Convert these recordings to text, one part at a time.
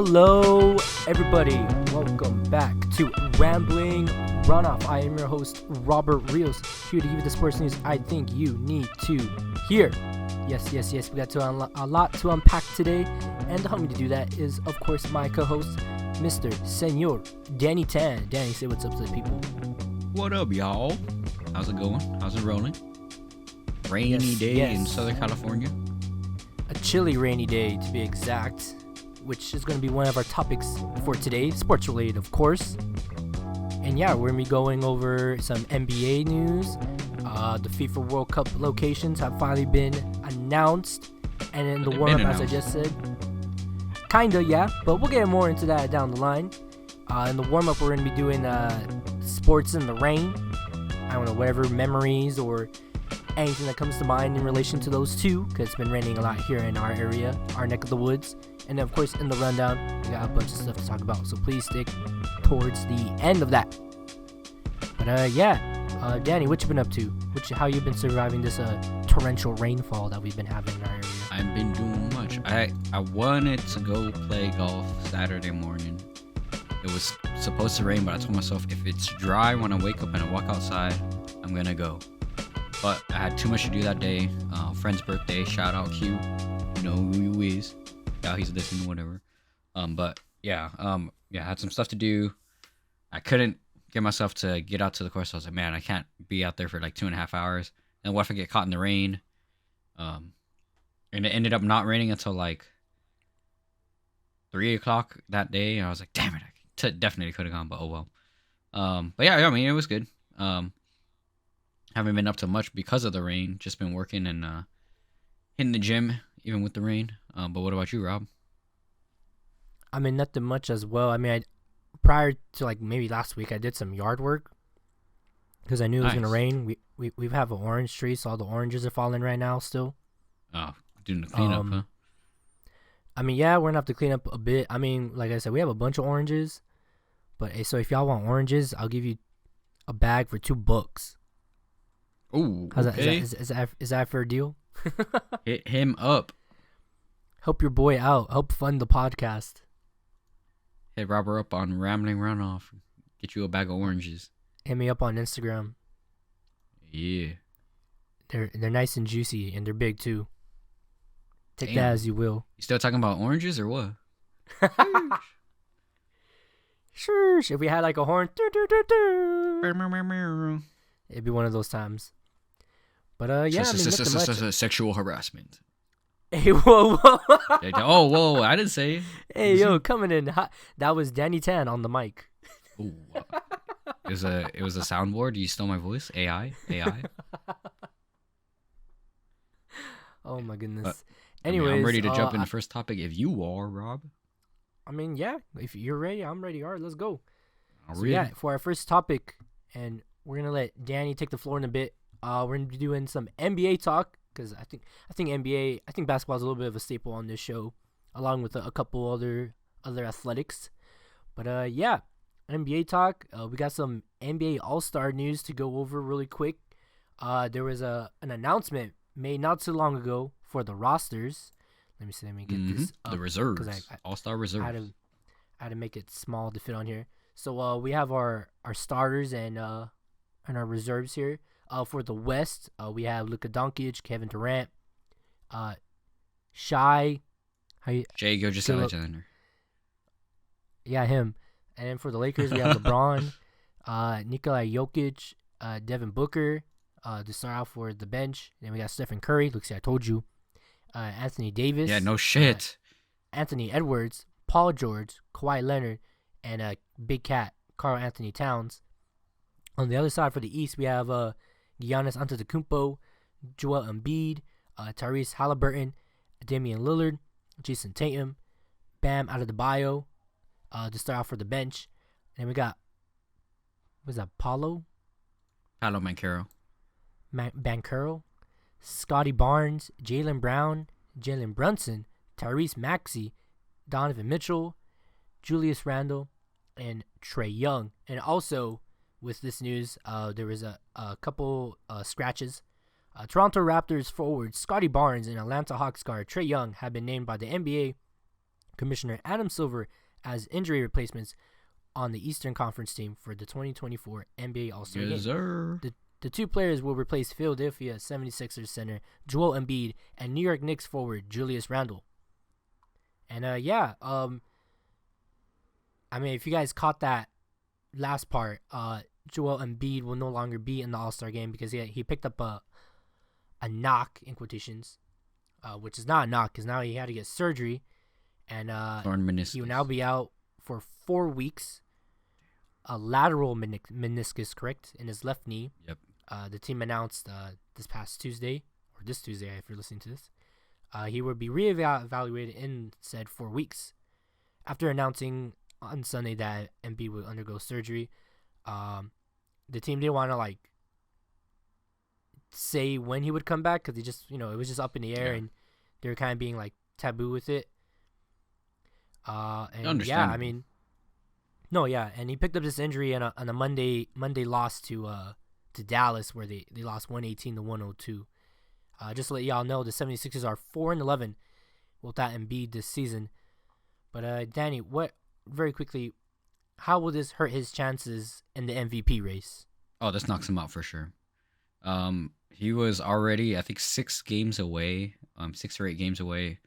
Hello, everybody. Welcome back to Rambling RunOff. I am your host, Robert Rios, here to give you the sports news I think you need to hear. Yes. We got a lot to unpack today, and to help me to do that is, of course, my co-host, Mr. Senor Danny Tan. Danny, say what's up to the people. What up, y'all? How's it going? How's it rolling? Rainy day in Southern California. A chilly rainy day, to be exact, which is going to be one of our topics for today, sports related, of course. And yeah, we're going to be going over some NBA news. The FIFA World Cup locations have finally been announced, and in the warm-up, as I just said, kinda, yeah, but we'll get more into that down the line. In the warm-up, we're going to be doing sports in the rain. I don't know, whatever memories or anything that comes to mind in relation to those two, because it's been raining a lot here in our area, our neck of the woods. And then, of course, in the rundown, we got a bunch of stuff to talk about, so please stick towards the end of that. But Danny, what you been up to? How you been surviving this torrential rainfall that we've been having in our area? I've been doing much. I wanted to go play golf Saturday morning. It was supposed to rain, but I told myself if it's dry when I wake up and I walk outside, I'm gonna go. But I had too much to do that day. Friend's birthday, shout out Q. You know who he is. Yeah, he's listening, whatever. I had some stuff to do. I couldn't get myself to get out to the course. So I was like, man, I can't be out there for like 2.5 hours. And what if I get caught in the rain? And it ended up not raining until like 3 o'clock that day. And I was like, damn it, I definitely could have gone, but oh well. I mean, it was good. Haven't been up to much because of the rain. Just been working and hitting the gym, even with the rain. But what about you, Rob? I mean, nothing much as well. I mean, prior to like maybe last week, I did some yard work because I knew it was gonna rain. We have an orange tree, so all the oranges are falling right now still. Oh, doing the cleanup, huh? I mean, yeah, we're gonna have to clean up a bit. I mean, like I said, we have a bunch of oranges, but so if y'all want oranges, I'll give you a bag for $2. Oh, okay. Is that a fair deal? Hit him up. Help your boy out. Help fund the podcast. Hit Robert up on Rambling RunOff. Get you a bag of oranges. Hit me up on Instagram. Yeah. They're nice and juicy, and they're big too. Take that as you will. You still talking about oranges or what? Sure. If we had like a horn, it'd be one of those times. But sexual harassment. Hey, whoa. Oh, whoa, I didn't say it. Hey, yo, coming in hot. That was Danny Tan on the mic. Ooh. It was a soundboard. You stole my voice? AI? Oh, my goodness. Anyways, I'm ready to jump in the first topic if you are, Rob. I mean, yeah. If you're ready, I'm ready. All right, let's go. Yeah, for our first topic, and we're going to let Danny take the floor in a bit. We're going to be doing some NBA talk. Because I think basketball is a little bit of a staple on this show, along with a couple other athletics. But NBA talk. We got some NBA All-Star news to go over really quick. There was an announcement made not too long ago for the rosters. Let me get this up. The reserves. All-Star reserves. I had to make it small to fit on here. So we have our starters and our reserves here. For the West, we have Luka Doncic, Kevin Durant, Shai Gilgeous-Alexander. Yeah, him. And then for the Lakers, we have LeBron, Nikola Jokic, Devin Booker to start out for the bench. Then we got Stephen Curry. Looks, I told you. Anthony Davis. Yeah, no shit. Anthony Edwards, Paul George, Kawhi Leonard, and Big Cat, Karl Anthony Towns. On the other side for the East, we have Giannis Antetokounmpo, Joel Embiid, Tyrese Halliburton, Damian Lillard, Jason Tatum, Bam Adebayo to start off for the bench. And we got, what is that, Paolo Banchero. Banchero, Scotty Barnes, Jaylen Brown, Jalen Brunson, Tyrese Maxey, Donovan Mitchell, Julius Randle, and Trae Young. And also, with this news, there was a couple scratches. Toronto Raptors forward Scotty Barnes and Atlanta Hawks guard Trae Young have been named by the NBA Commissioner Adam Silver as injury replacements on the Eastern Conference team for the 2024 NBA All-Star Game. Sir. The two players will replace Philadelphia 76ers center Joel Embiid and New York Knicks forward Julius Randle. And I mean, if you guys caught that last part, Joel Embiid will no longer be in the All-Star Game because he picked up a knock in quotations, which is not a knock because now he had to get surgery, and he will now be out for 4 weeks. A lateral meniscus, correct, in his left knee. Yep. The team announced this Tuesday, if you're listening to this, he will be reevaluated in said 4 weeks. After announcing on Sunday that Embiid would undergo surgery, the team didn't want to say when he would come back because it was just up in the air, and they were kind of being taboo with it. And yeah, I mean, and he picked up this injury on a Monday loss to Dallas where they lost 118-102. Just to let y'all know, the 76ers are 4-11 without Embiid this season. But Danny, very quickly, how will this hurt his chances in the MVP race? Oh, this knocks him out for sure. He was already, I think, 6 or 8 games away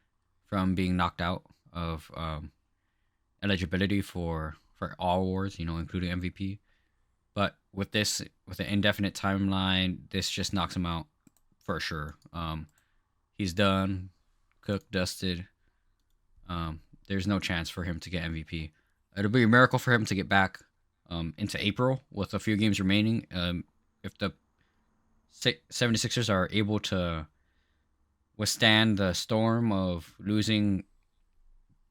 from being knocked out of eligibility for all awards, including MVP. But with the indefinite timeline, this just knocks him out for sure. He's done, cooked, dusted. There's no chance for him to get MVP. It'll be a miracle for him to get back into April with a few games remaining. If the 76ers are able to withstand the storm of losing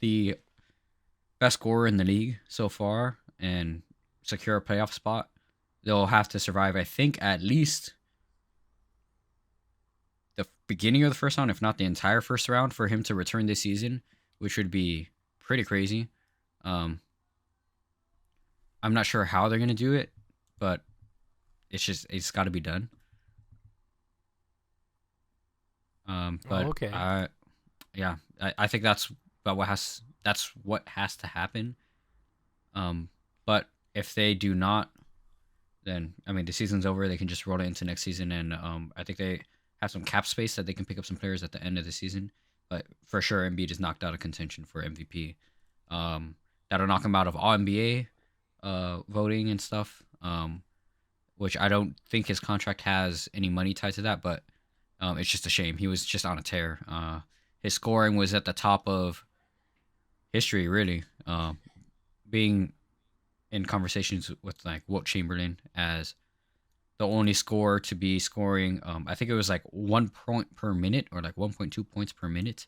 the best scorer in the league so far and secure a playoff spot, they'll have to survive, I think, at least the beginning of the first round, if not the entire first round, for him to return this season, which would be pretty crazy. I'm not sure how they're going to do it, but it's got to be done. Okay. I think that's what has to happen. But if they do not, then I mean the season's over. They can just roll it into next season, and I think they have some cap space that they can pick up some players at the end of the season. But for sure, Embiid is knocked out of contention for MVP. That'll knock him out of all NBA voting and stuff. Which I don't think his contract has any money tied to that, but it's just a shame. He was just on a tear. His scoring was at the top of history, really. Being in conversations with Wilt Chamberlain as the only scorer to be scoring, I think it was 1 point per minute or 1.2 points per minute.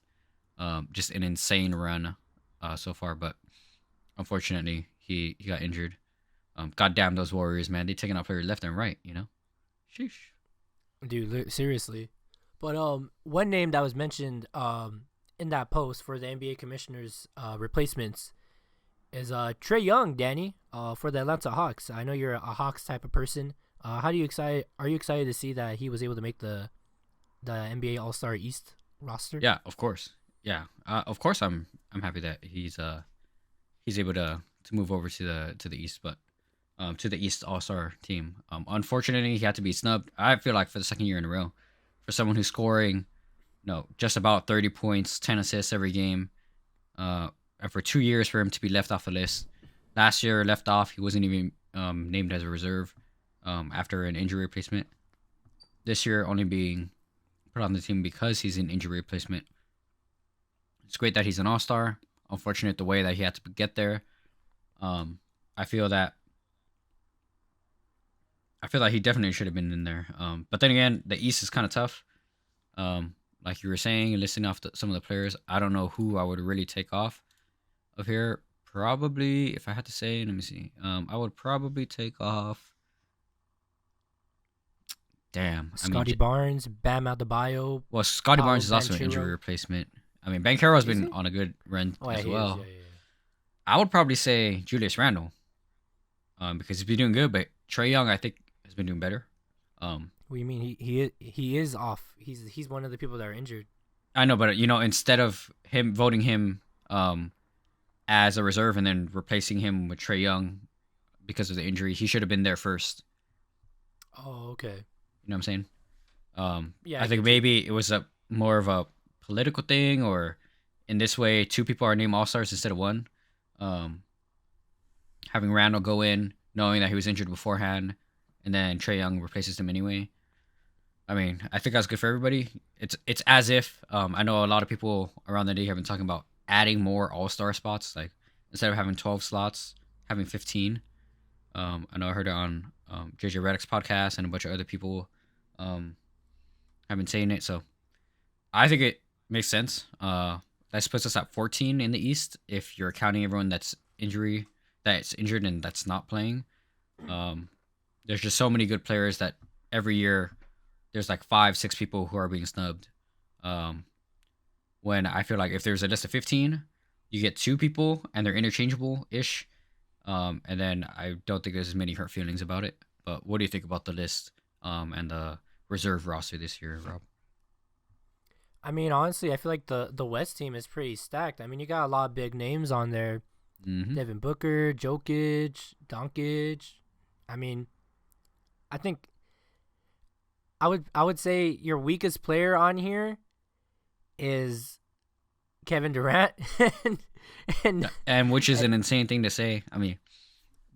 Just an insane run so far, but unfortunately he got injured. God damn those Warriors, man. They taking out players left and right, Sheesh. Dude, seriously. But one name that was mentioned in that post for the NBA commissioner's replacements is Trae Young, Danny, for the Atlanta Hawks. I know you're a Hawks type of person. Are you excited to see that he was able to make the NBA All-Star East roster? Yeah, of course. Yeah, of course. I'm happy that he's able to move over to the East, but to the East All-Star team. Unfortunately, he had to be snubbed. I feel like for the second year in a row, for someone who's scoring, just about 30 points, 10 assists every game, and for 2 years for him to be left off the list. Last year, left off. He wasn't even named as a reserve after an injury replacement. This year, only being put on the team because he's an injury replacement. It's great that he's an all-star. Unfortunate the way that he had to get there. I feel that he definitely should have been in there. But then again, the East is kind of tough. Like you were saying, listing off some of the players, I don't know who I would really take off of here. Probably, if I had to say, let me see. I would probably take off. Damn. Scotty Barnes, Bam Adebayo. Well, Scotty Barnes is also an injury replacement. I mean, Banchero's been on a good run as well. Yeah. I would probably say Julius Randle, because he's been doing good. But Trae Young, I think, has been doing better. What do you mean? He is off. He's one of the people that are injured. I know, but instead of him voting him as a reserve and then replacing him with Trae Young because of the injury. He should have been there first. Oh, okay. You know what I'm saying? Yeah, I think maybe it was a more of a political thing, or in this way, two people are named All-Stars instead of one. Having Randall go in, knowing that he was injured beforehand, and then Trae Young replaces him anyway. I mean, I think that's good for everybody. It's as if I know a lot of people around the league have been talking about adding more All-Star spots, like instead of having 12 slots, having 15. I know I heard it on JJ Redick's podcast, and a bunch of other people have been saying it. So I think it makes sense. That puts us at 14 in the East if you're counting everyone that's injured and that's not playing. There's just so many good players that every year there's like 5-6 people who are being snubbed. When I feel like if there's a list of 15, you get 2 people and they're interchangeable-ish. And then I don't think there's as many hurt feelings about it. But what do you think about the list and the reserve roster this year, Rob? I mean, honestly, I feel like the West team is pretty stacked. I mean, you got a lot of big names on there. Mm-hmm. Devin Booker, Jokic, Doncic. I mean, I think I would say your weakest player on here is Kevin Durant, and which is an insane thing to say. I mean,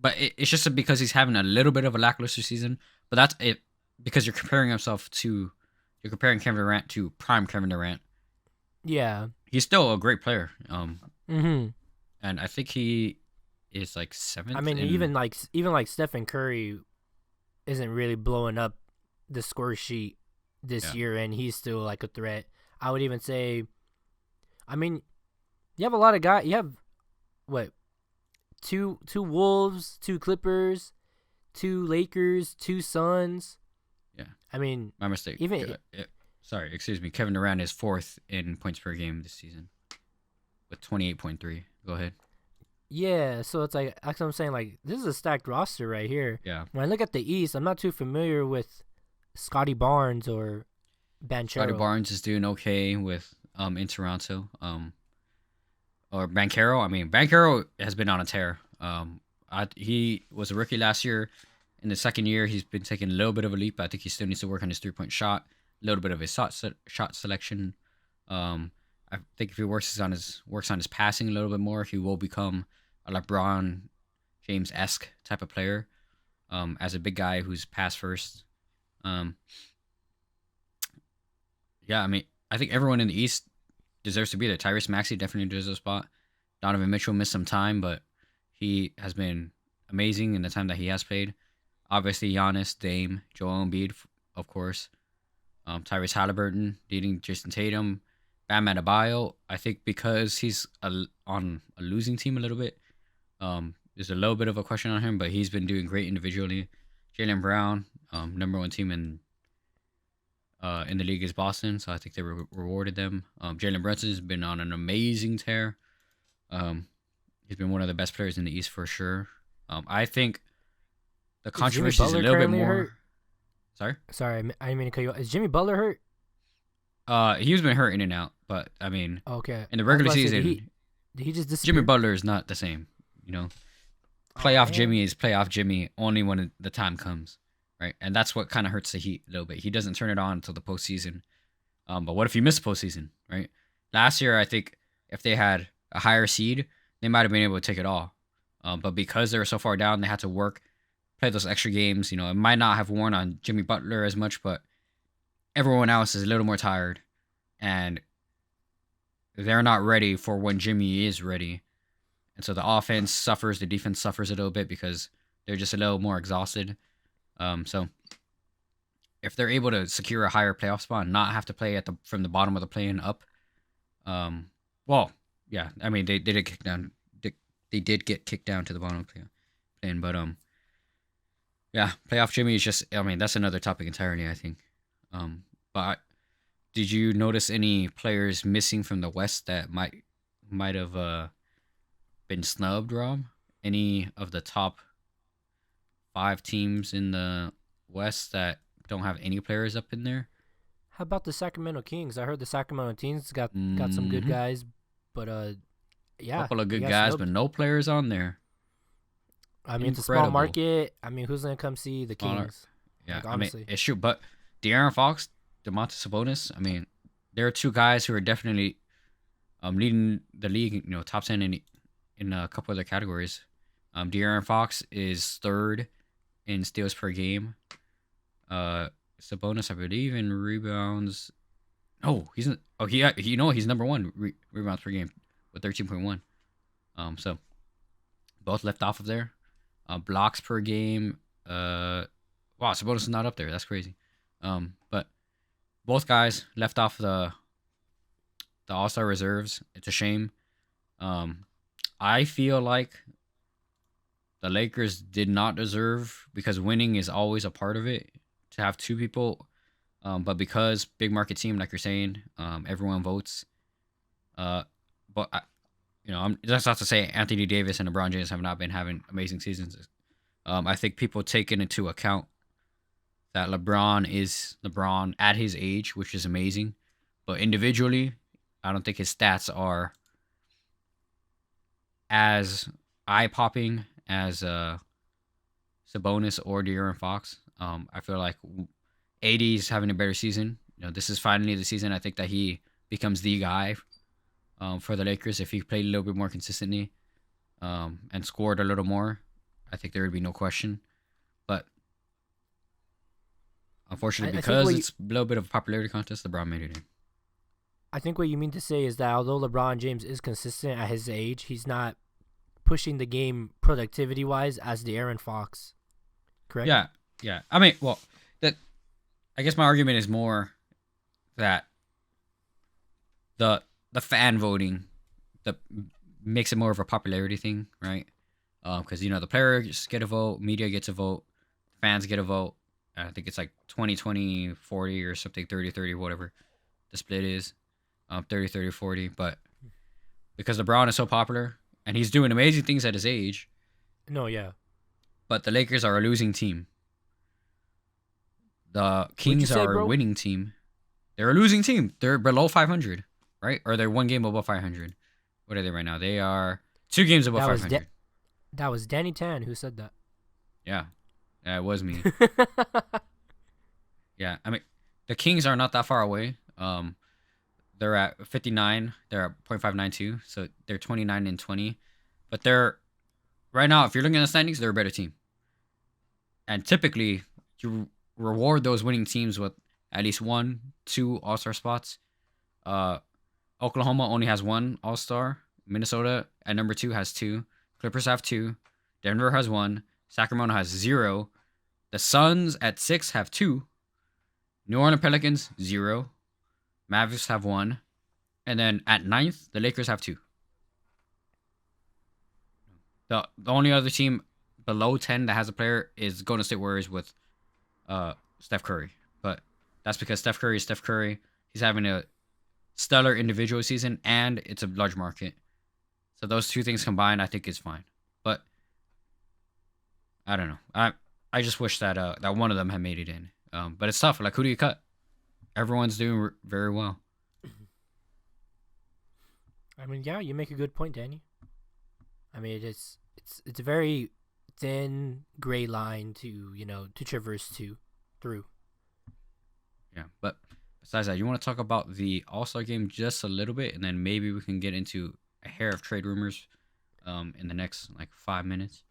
but it's just because he's having a little bit of a lackluster season. But that's it because you're comparing Kevin Durant to prime Kevin Durant. Yeah, he's still a great player. Mm-hmm. And I think he is like 7th. I mean, even like Stephen Curry isn't really blowing up the score sheet this year, and he's still like a threat. I would even say, I mean, you have a lot of guys. You have what? Two Wolves, 2 Clippers, 2 Lakers, 2 Suns. Yeah. I mean, my mistake. Sorry, excuse me. Kevin Durant is 4th in points per game this season with 28.3. Go ahead. Yeah, so it's like that's what I'm saying. Like, this is a stacked roster right here. Yeah. When I look at the East, I'm not too familiar with Scotty Barnes or Banchero. Scotty Barnes is doing okay with in Toronto. Or Banchero. I mean, Banchero has been on a tear. He was a rookie last year. In the second year, he's been taking a little bit of a leap. I think he still needs to work on his 3-point shot, a little bit of his shot selection. I think if he works on his passing a little bit more, he will become a LeBron James-esque type of player. As a big guy who's pass first. Yeah, I mean, I think everyone in the East deserves to be there. Tyrese Maxey definitely deserves a spot. Donovan Mitchell missed some time, but he has been amazing in the time that he has played. Obviously, Giannis, Dame, Joel Embiid, of course. Tyrese Halliburton leading Jason Tatum. Bam Adebayo, I think because he's on a losing team a little bit, there's a little bit of a question on him, but he's been doing great individually. Jaylen Brown, number 1 team in the league is Boston, so I think they rewarded them. Jalen Brunson has been on an amazing tear. He's been one of the best players in the East for sure. I think the controversy is a little bit more. Hurt? Sorry, I didn't mean to cut you off. Is Jimmy Butler hurt? He's been hurt in and out, but I mean, okay. In the regular season, did he just disappear? Jimmy Butler is not the same. You know, playoff Jimmy is playoff Jimmy only when the time comes, right? And that's what kind of hurts the Heat a little bit. He doesn't turn it on until the postseason. But what if you miss the postseason, right? Last year, I think if they had a higher seed, they might have been able to take it all. But because they were so far down, they had to play those extra games. You know, it might not have worn on Jimmy Butler as much, but everyone else is a little more tired, and they're not ready for when Jimmy is ready. And so the offense suffers, the defense suffers a little bit because they're just a little more exhausted. So if they're able to secure a higher playoff spot and not have to play from the bottom of the play-in up, well, yeah, I mean they did kick down. They did get kicked down to the bottom of the play-in, but yeah, playoff Jimmy is just. I mean, that's another topic entirely, I think. But did you notice any players missing from the West that might have been snubbed, Rob? Any of the top 5 teams in the West that don't have any players up in there? How about the Sacramento Kings? I heard the Sacramento Kings got some good guys, but Yeah, Couple of he good got guys, snubbed. but no players on there. I mean, it's a small Incredible. market. I mean, who's gonna come see the Smaller. Kings? Yeah, Like I mean, honestly, it's true. But De'Aaron Fox, Domantas Sabonis, I mean, there are two guys who are definitely leading the league, top 10 in a couple other categories. De'Aaron Fox is third in steals per game. Sabonis, I believe, in rebounds. Oh, he's number one rebounds per game with 13.1. So both left off of there. Blocks per game. Wow, Sabonis is not up there. That's crazy. But both guys left off the All-Star reserves. It's a shame. I feel like the Lakers did not deserve, because winning is always a part of it, to have two people. But because big market team, like you're saying, everyone votes. But that's not to say Anthony Davis and LeBron James have not been having amazing seasons. I think people taking into account that LeBron is LeBron at his age, which is amazing. But individually, I don't think his stats are as eye-popping as Sabonis or De'Aaron Fox. I feel like AD is having a better season. This is finally the season I think that he becomes the guy for the Lakers. If he played a little bit more consistently and scored a little more, I think there would be no question. But unfortunately, because it's a little bit of a popularity contest, LeBron made it in. I think what you mean to say is that although LeBron James is consistent at his age, he's not pushing the game productivity-wise as De'Aaron Fox. Correct? Yeah. I mean, well, I guess my argument is more that the fan voting that makes it more of a popularity thing, right? Because the players get a vote, media gets a vote, fans get a vote. I think it's like 20-20, 40 or something, 30-30, whatever the split is. 30-30, 40. But because LeBron is so popular and he's doing amazing things at his age. No, yeah. But the Lakers are a losing team. The Kings are a winning team. They're a losing team. They're below 500, right? Or they're one game above 500. What are they right now? They are 2 games above 500. That was Danny Tan who said that. Yeah, it was me. Yeah, I mean, the Kings are not that far away. They're at 59. They're at .592, so they're 29-20. But they're right now, if you're looking at the standings, they're a better team. And typically, you reward those winning teams with at least 1-2 All-Star spots. Oklahoma only has 1 All-Star. Minnesota at number 2 has 2. Clippers have 2. Denver has 1. Sacramento has 0. The Suns at 6 have 2. New Orleans Pelicans 0. Mavericks have 1. And then at 9th, the Lakers have 2. The only other team below 10 that has a player is Golden State Warriors with Steph Curry. But that's because Steph Curry is Steph Curry. He's having a stellar individual season, and it's a large market. So those two things combined, I think is fine. But I don't know. I just wish that that one of them had made it in. But it's tough. Like, who do you cut? Everyone's doing very well. I mean, yeah, you make a good point, Danny. I mean, it's a very thin gray line to traverse through. Yeah, but besides that, you want to talk about the All-Star game just a little bit, and then maybe we can get into a hair of trade rumors in the next 5 minutes.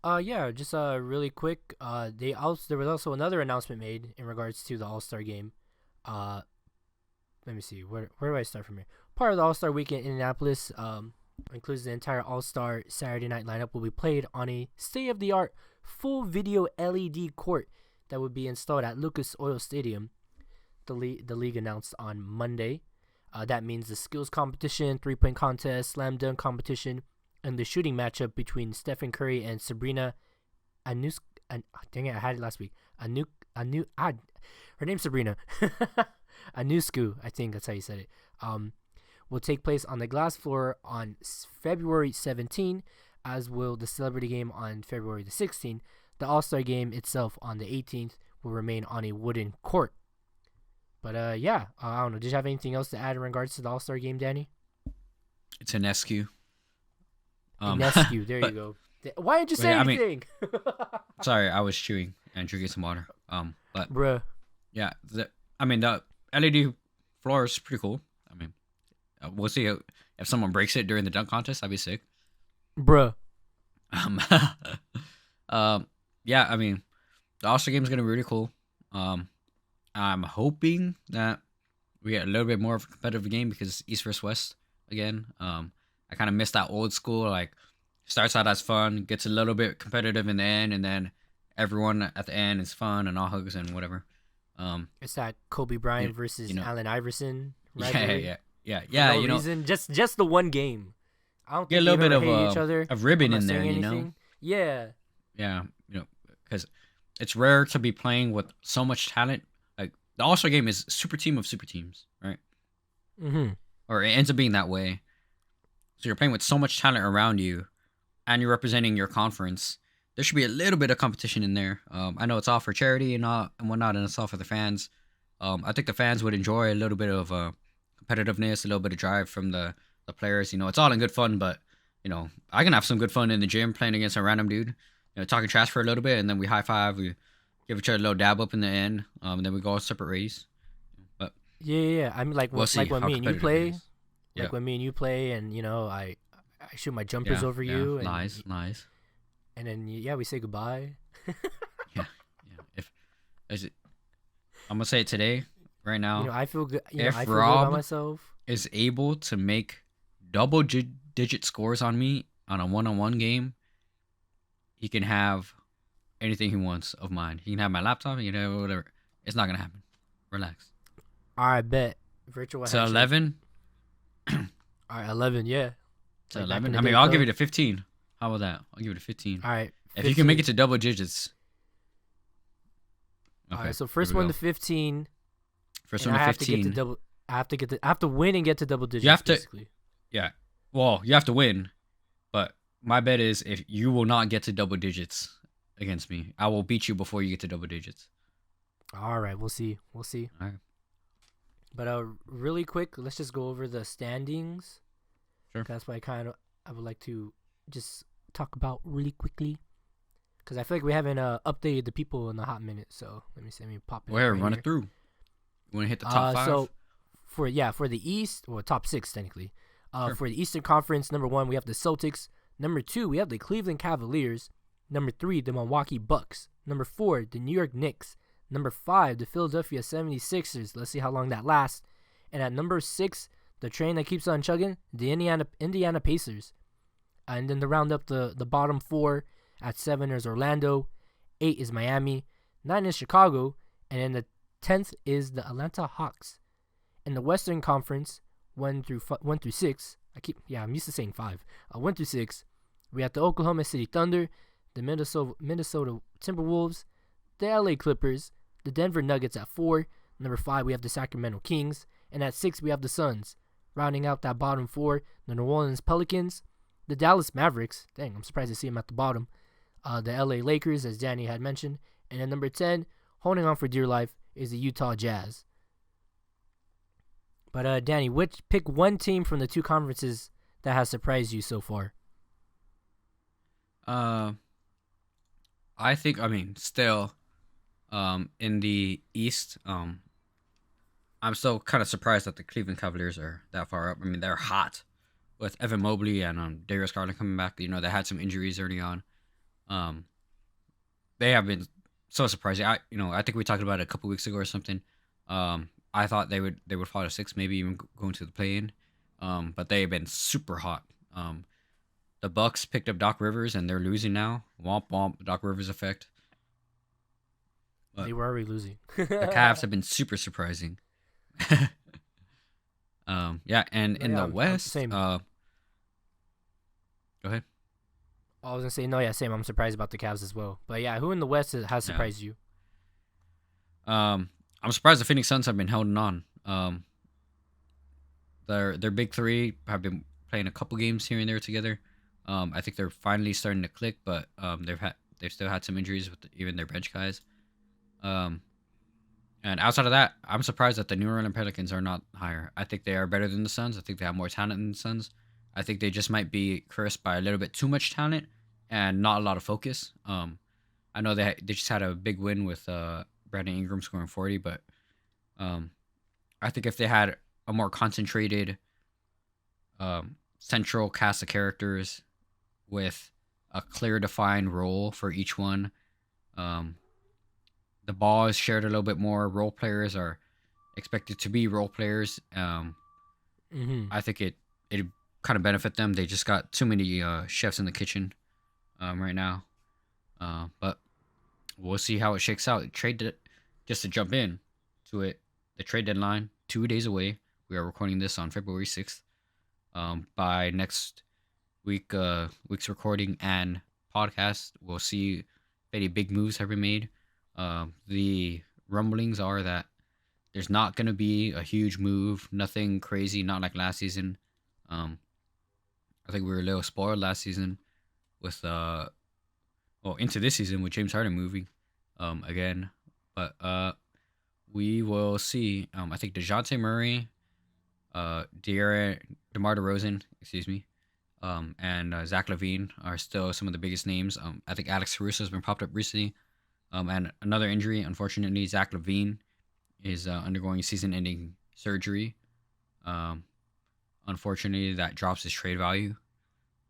Yeah, just really quick. There was also another announcement made in regards to the All-Star game. Let me see, where do I start from here? Part of the All-Star weekend in Indianapolis includes the entire All-Star Saturday night lineup will be played on a state-of-the-art full video LED court that would be installed at Lucas Oil Stadium. The league announced on Monday. That means the skills competition, 3-point contest, slam dunk competition, and the shooting matchup between Stephen Curry and Sabrina Dang it, I had it last week. Her name's Sabrina. Anusku, I think that's how you said it. Will take place on the glass floor on February 17, as will the celebrity game on February the 16th. The All-Star game itself on the 18th will remain on a wooden court. But yeah, I don't know. Did you have anything else to add in regards to the All-Star game, Danny? It's an SQ. Inescu. There you but go. Why didn't you say yeah, I mean, anything? sorry, I was chewing and drinking some water. But Bruh. yeah, I mean the LED floor is pretty cool. I mean, we'll see if someone breaks it during the dunk contest. That'd be sick. Bruh. Um, yeah, I mean, the All-Star game is gonna be really cool. I'm hoping that we get a little bit more of a competitive game because East versus West again. I kind of miss that old school, like, starts out as fun, gets a little bit competitive in the end, and then everyone at the end is fun and all hugs and whatever. It's that Kobe Bryant versus Allen Iverson rivalry. Yeah. For no reason, just the one game. I don't get a think little they bit each other. of ribbon I'm not in there, saying you know. anything. Yeah. Yeah, because it's rare to be playing with so much talent. Like the All-Star game is super team of super teams, right? Mm-hmm. Or it ends up being that way. So you're playing with so much talent around you, and you're representing your conference. There should be a little bit of competition in there. I know it's all for charity and whatnot, and it's all for the fans. I think the fans would enjoy a little bit of competitiveness, a little bit of drive from the players. You know, it's all in good fun, but I can have some good fun in the gym playing against a random dude. Talking trash for a little bit, and then we high five, we give each other a little dab up in the end, and then we go on separate ways. But yeah. I mean, like we'll see when how me and you competitive it play, is. when me and you play, and I shoot my jumpers over you. And, nice. And then we say goodbye. yeah. I'm gonna say it today, right now. I feel good. If I feel Rob good about myself is able to make double-digit scores on me on a one-on-one game, he can have anything he wants of mine. He can have my laptop. He can have whatever. It's not gonna happen. Relax. All right, bet. Virtual. So 11. All right, 11. Yeah. So 11. I mean, I'll give you the 15. How about that? I'll give you the 15. All right. 15. If you can make it to double digits. Okay, all right. So first one to 15. First one to 15. I have to win and get to double digits. You have to. Basically. Yeah. Well, you have to win, but my bet is if you will not get to double digits against me, I will beat you before you get to double digits. All right, we'll see. All right. But really quick, let's just go over the standings. Sure. That's what I would like to just talk about really quickly, because I feel like we haven't updated the people in a hot minute. So let me pop it. Where run it through. You want to hit the top 5? So for the East, or top 6 technically. Sure. For the Eastern Conference, number 1 we have the Celtics. Number 2 we have the Cleveland Cavaliers. Number 3 the Milwaukee Bucks. Number 4 the New York Knicks. Number 5 the Philadelphia 76ers. Let's see how long that lasts. And at number 6, the train that keeps on chugging, the Indiana Pacers. And then to round up the bottom 4, at 7 is Orlando, 8 is Miami, 9 is Chicago, and then the 10th is the Atlanta Hawks. In the Western Conference, 1 through 6, I'm used to saying 5. 1 through 6, we have the Oklahoma City Thunder, the Minnesota Timberwolves, the LA Clippers, the Denver Nuggets at 4. Number 5, we have the Sacramento Kings, and at 6 we have the Suns. Rounding out that bottom 4, the New Orleans Pelicans, the Dallas Mavericks. Dang, I'm surprised to see them at the bottom. The LA Lakers, as Danny had mentioned, and at number 10, holding on for dear life, is the Utah Jazz. But Danny, pick one team from the 2 conferences that has surprised you so far. I think, still, in the East, I'm still kind of surprised that the Cleveland Cavaliers are that far up. I mean, they're hot with Evan Mobley and Darius Garland coming back. They had some injuries early on. They have been so surprising. I think we talked about it a couple weeks ago or something. I thought they would fall to 6, maybe even go into the play-in. But they have been super hot. The Bucks picked up Doc Rivers and they're losing now. Womp womp, Doc Rivers effect. But they were already losing. The Cavs have been super surprising. And in the West, same. Go ahead. I was gonna say same. I'm surprised about the Cavs as well. But yeah, who in the West has surprised you? I'm surprised the Phoenix Suns have been holding on. Their big 3 have been playing a couple games here and there together. I think they're finally starting to click, but they've still had some injuries with even their bench guys. And outside of that, I'm surprised that the New Orleans Pelicans are not higher. I think they are better than the Suns. I think they have more talent than the Suns. I think they just might be cursed by a little bit too much talent and not a lot of focus. I know they just had a big win with Brandon Ingram scoring 40, but I think if they had a more concentrated central cast of characters with a clear defined role for each one, the ball is shared a little bit more. Role players are expected to be role players. I think it kind of benefit them. They just got too many chefs in the kitchen right now. But we'll see how it shakes out. Just to jump in to it, the trade deadline 2 days away. We are recording this on February 6th. By next week's recording and podcast, we'll see if any big moves have been made. The rumblings are that there's not going to be a huge move, nothing crazy, not like last season. I think we were a little spoiled last season with into this season with James Harden moving again. But we will see. I think DeJounte Murray, DeMar DeRozan, and Zach LaVine are still some of the biggest names. I think Alex Caruso has been popped up recently. And another injury, unfortunately, Zach LaVine is undergoing season-ending surgery. Unfortunately, that drops his trade value.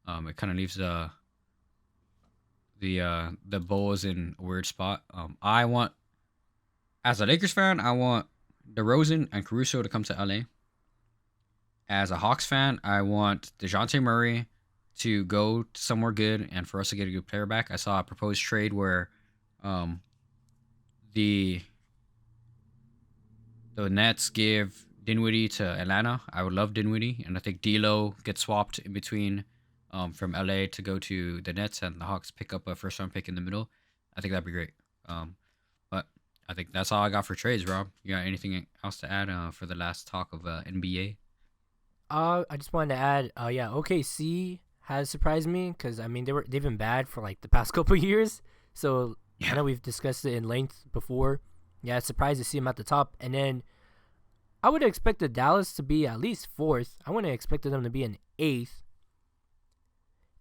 It kind of leaves the Bulls in a weird spot. As a Lakers fan, I want DeRozan and Caruso to come to LA. As a Hawks fan, I want DeJounte Murray to go somewhere good and for us to get a good player back. I saw a proposed trade where the Nets give Dinwiddie to Atlanta. I would love Dinwiddie, and I think D'Lo gets swapped in between from LA to go to the Nets, and the Hawks pick up a first-round pick in the middle. I think that'd be great. But I think that's all I got for trades, Rob. You got anything else to add for the last talk of NBA? I just wanted to add, OKC has surprised me because I mean they've been bad for like the past couple of years. So I know we've discussed it in length before. Yeah, it's surprised to see them at the top, and then I would have expected Dallas to be at least 4th. I wouldn't have expected them to be in 8th.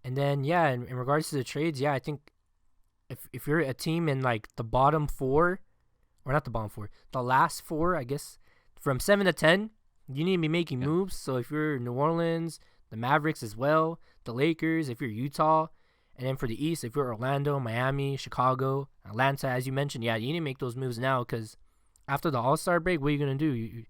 And then, in regards to the trades, I think if you're a team in like the bottom 4, or not the bottom 4, the last 4, I guess, from 7 to 10, you need to be making moves. So if you're New Orleans, the Mavericks as well, the Lakers, if you're Utah, and then for the East, if you're Orlando, Miami, Chicago, Atlanta, as you mentioned, you need to make those moves now because after the All-Star break, what are you going to do? You're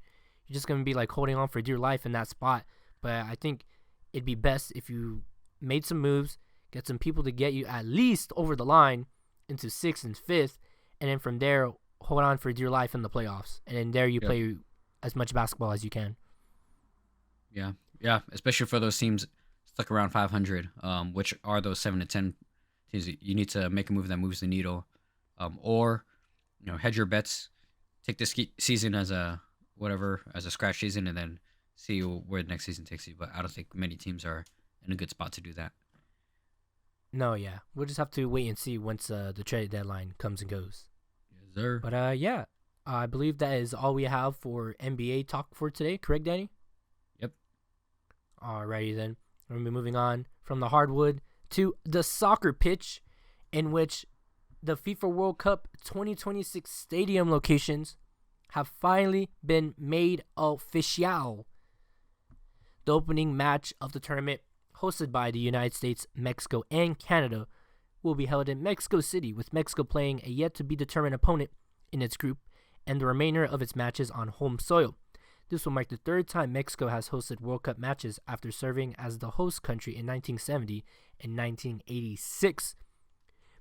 just going to be like holding on for dear life in that spot. But I think it'd be best if you made some moves, get some people to get you at least over the line into 6th and 5th, and then from there, hold on for dear life in the playoffs. And then there you play as much basketball as you can. Yeah, especially for those teams stuck around 500, which are those 7 to 10 teams. You need to make a move that moves the needle, or hedge your bets, take this season as a scratch season, and then see where the next season takes you. But I don't think many teams are in a good spot to do that. No, we'll just have to wait and see once the trade deadline comes and goes. Yes, sir. But I believe that is all we have for NBA talk for today. Correct, Danny? Yep. Alrighty then. We're going to be moving on from the hardwood to the soccer pitch, in which the FIFA World Cup 2026 stadium locations have finally been made official. The opening match of the tournament, hosted by the United States, Mexico, and Canada, will be held in Mexico City, with Mexico playing a yet-to-be-determined opponent in its group and the remainder of its matches on home soil. This will mark the 3rd time Mexico has hosted World Cup matches after serving as the host country in 1970 and 1986.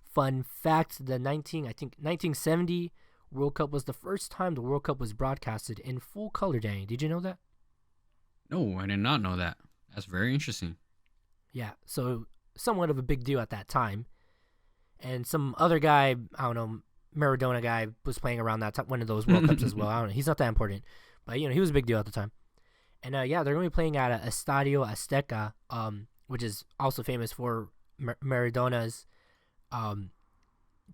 Fun fact, the 1970 World Cup was the first time the World Cup was broadcasted in full color, Danny. Did you know that? No, I did not know that. That's very interesting. Yeah, so somewhat of a big deal at that time. And some other guy, I don't know, Maradona guy, was playing around that one of those World Cups as well. I don't know. He's not that important. But, he was a big deal at the time. And, they're going to be playing at Estadio Azteca, which is also famous for Maradona's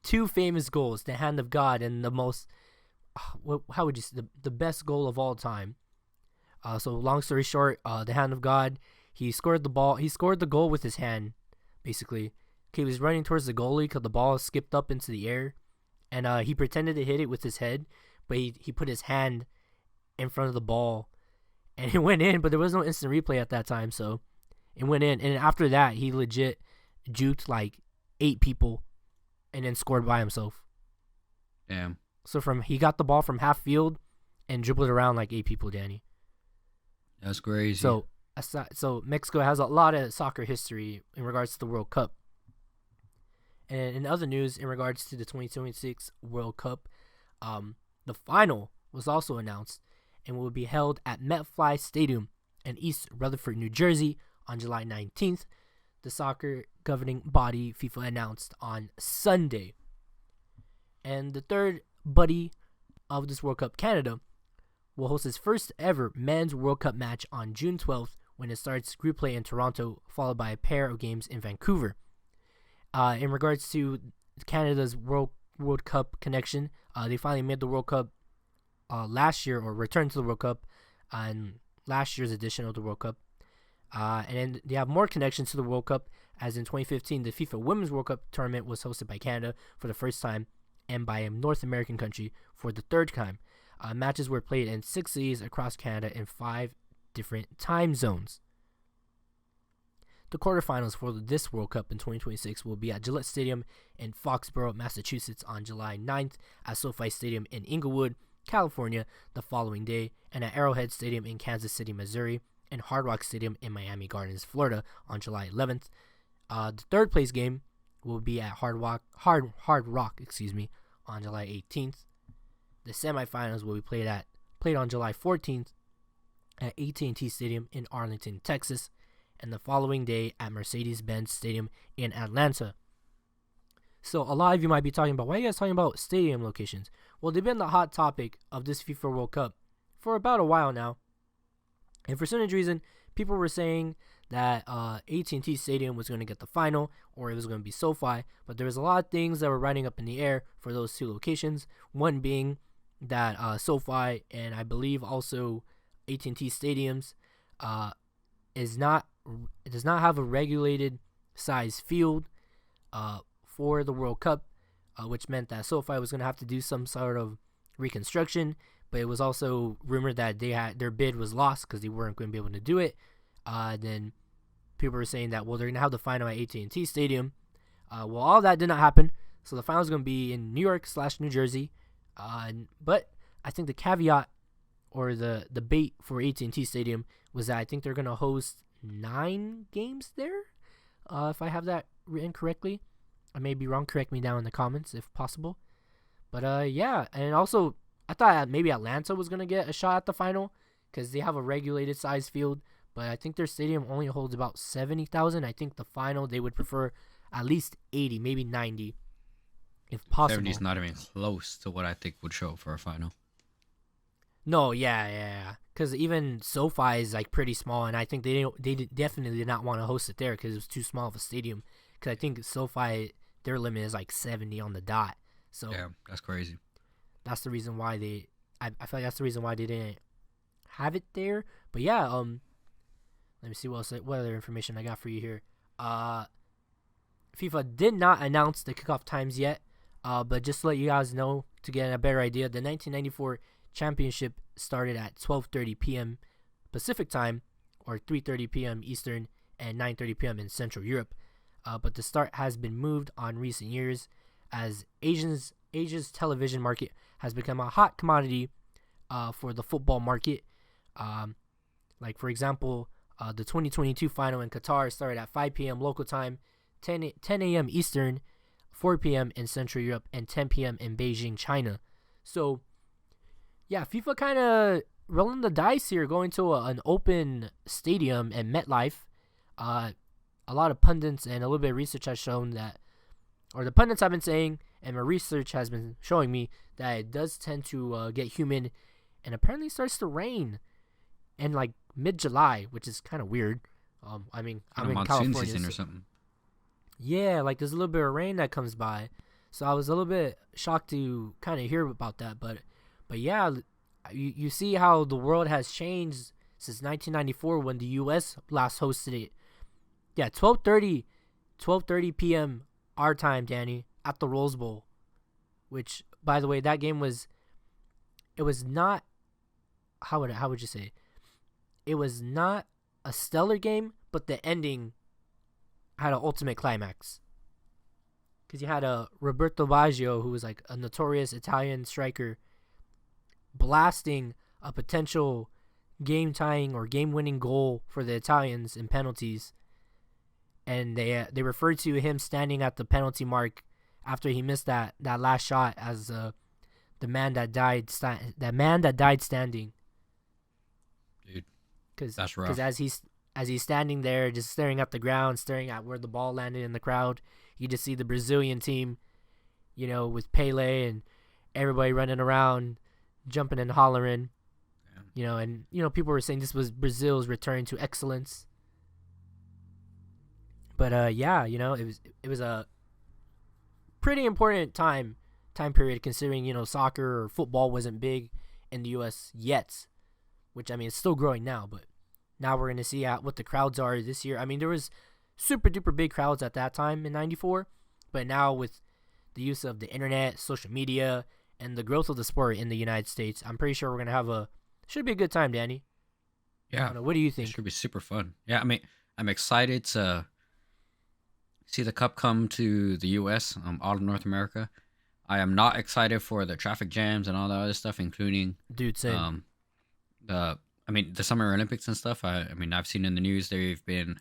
2 famous goals, the hand of God and the most, how would you say, the best goal of all time. So long story short, the hand of God, He scored the ball. He scored the goal with his hand, basically. He was running towards the goalie because the ball skipped up into the air, and he pretended to hit it with his head, but he put his hand in front of the ball, and it went in. But there was no instant replay at that time, so it went in. And after that, he legit juked like 8 people, and then scored by himself. Damn. So he got the ball from half field and dribbled around like 8 people, Danny. That's crazy. So Mexico has a lot of soccer history in regards to the World Cup. And in other news, in regards to the 2026 World Cup, the final was also announced and will be held at MetLife Stadium in East Rutherford, New Jersey on July 19th. The soccer governing body, FIFA, announced on Sunday. And the third buddy of this World Cup, Canada, will host its first ever men's World Cup match on June 12th when it starts group play in Toronto, followed by a pair of games in Vancouver. In regards to Canada's World Cup connection, they finally made the World Cup last year, or returned to the World Cup on last year's edition of the World Cup. And then they have more connections to the World Cup, as in 2015, the FIFA Women's World Cup tournament was hosted by Canada for the first time and by a North American country for the third time. Matches were played in 6 cities across Canada in 5 different time zones. The quarterfinals for this World Cup in 2026 will be at Gillette Stadium in Foxborough, Massachusetts on July 9th, at SoFi Stadium in Inglewood, California the following day, and at Arrowhead Stadium in Kansas City, Missouri, and Hard Rock Stadium in Miami Gardens, Florida on July 11th. The third place game will be at Hard Rock, on July 18th. The semifinals will be played on July 14th at AT&T Stadium in Arlington, Texas, and the following day at Mercedes-Benz Stadium in Atlanta. So a lot of you might be talking about, why are you guys talking about stadium locations? Well, they've been the hot topic of this FIFA World Cup for about a while now. And for some reason, people were saying that AT&T Stadium was going to get the final, or it was going to be SoFi. But there was a lot of things that were riding up in the air for those 2 locations. One being that SoFi and I believe also AT&T Stadiums does not have a regulated size field for the World Cup, which meant that SoFi was going to have to do some sort of reconstruction. But it was also rumored that their bid was lost because they weren't going to be able to do it. Then people were saying that, well, they're going to have the final at AT&T Stadium. Well, all that did not happen. So the final is going to be in New York/New Jersey. But I think the caveat or the bait for AT&T Stadium was that I think they're going to host 9 games there. If I have that written correctly. I may be wrong. Correct me down in the comments if possible. But yeah, and also I thought maybe Atlanta was going to get a shot at the final because they have a regulated size field. But I think their stadium only holds about 70,000. I think the final, they would prefer at least 80, maybe 90, if possible. 70 is not even close to what I think would show for a final. No, yeah. Because even SoFi is like pretty small, and I think they definitely did not want to host it there because it was too small of a stadium. Because I think SoFi, their limit is like 70 on the dot. So yeah, that's crazy. That's the reason why I feel like that's the reason why they didn't have it there. But yeah, let me see what other information I got for you here. FIFA did not announce the kickoff times yet, but just to let you guys know, to get a better idea, the 1994 championship started at 12:30 p.m. Pacific time, or 3:30 p.m. Eastern, and 9:30 p.m. in Central Europe. But the start has been moved on recent years as Asia's television market has become a hot commodity for the football market. Like, for example, the 2022 final in Qatar started at 5 p.m. local time, 10 a.m. Eastern, 4 p.m. in Central Europe, and 10 p.m. in Beijing, China. So, yeah, FIFA kind of rolling the dice here, going to an open stadium at MetLife. A lot of pundits and a little bit of research has shown that, or the pundits have been saying, and my research has been showing me that it does tend to get humid, and apparently starts to rain in like mid-July, which is kind of weird. I mean, I'm in California. Season or something. Yeah, like there's a little bit of rain that comes by, so I was a little bit shocked to kind of hear about that. But yeah, you see how the world has changed since 1994 when the U.S. last hosted it. Yeah, 12:30 p.m. our time, Danny, at the Rose Bowl. Which, by the way, that game was not, how would you say? It was not a stellar game, but the ending had an ultimate climax. Because you had a Roberto Baggio, who was like a notorious Italian striker, blasting a potential game-tying or game-winning goal for the Italians in penalties. And they referred to him standing at the penalty mark after he missed that last shot as the man that died standing. Dude, that's rough. Because as he's standing there, just staring at the ground, staring at where the ball landed in the crowd, you just see the Brazilian team, with Pele and everybody running around, jumping and hollering, and people were saying this was Brazil's return to excellence. But it was a pretty important time period, considering soccer or football wasn't big in the U.S. yet, which it's still growing now. But now we're gonna see what the crowds are this year. There was super duper big crowds at that time in '94, but now with the use of the internet, social media, and the growth of the sport in the United States, I'm pretty sure we're gonna have should be a good time, Danny. Yeah. What do you think? It should be super fun. Yeah, I'm excited to see the cup come to the U.S., all of North America. I am not excited for the traffic jams and all that other stuff, including same. The Summer Olympics and stuff. I've seen in the news they've been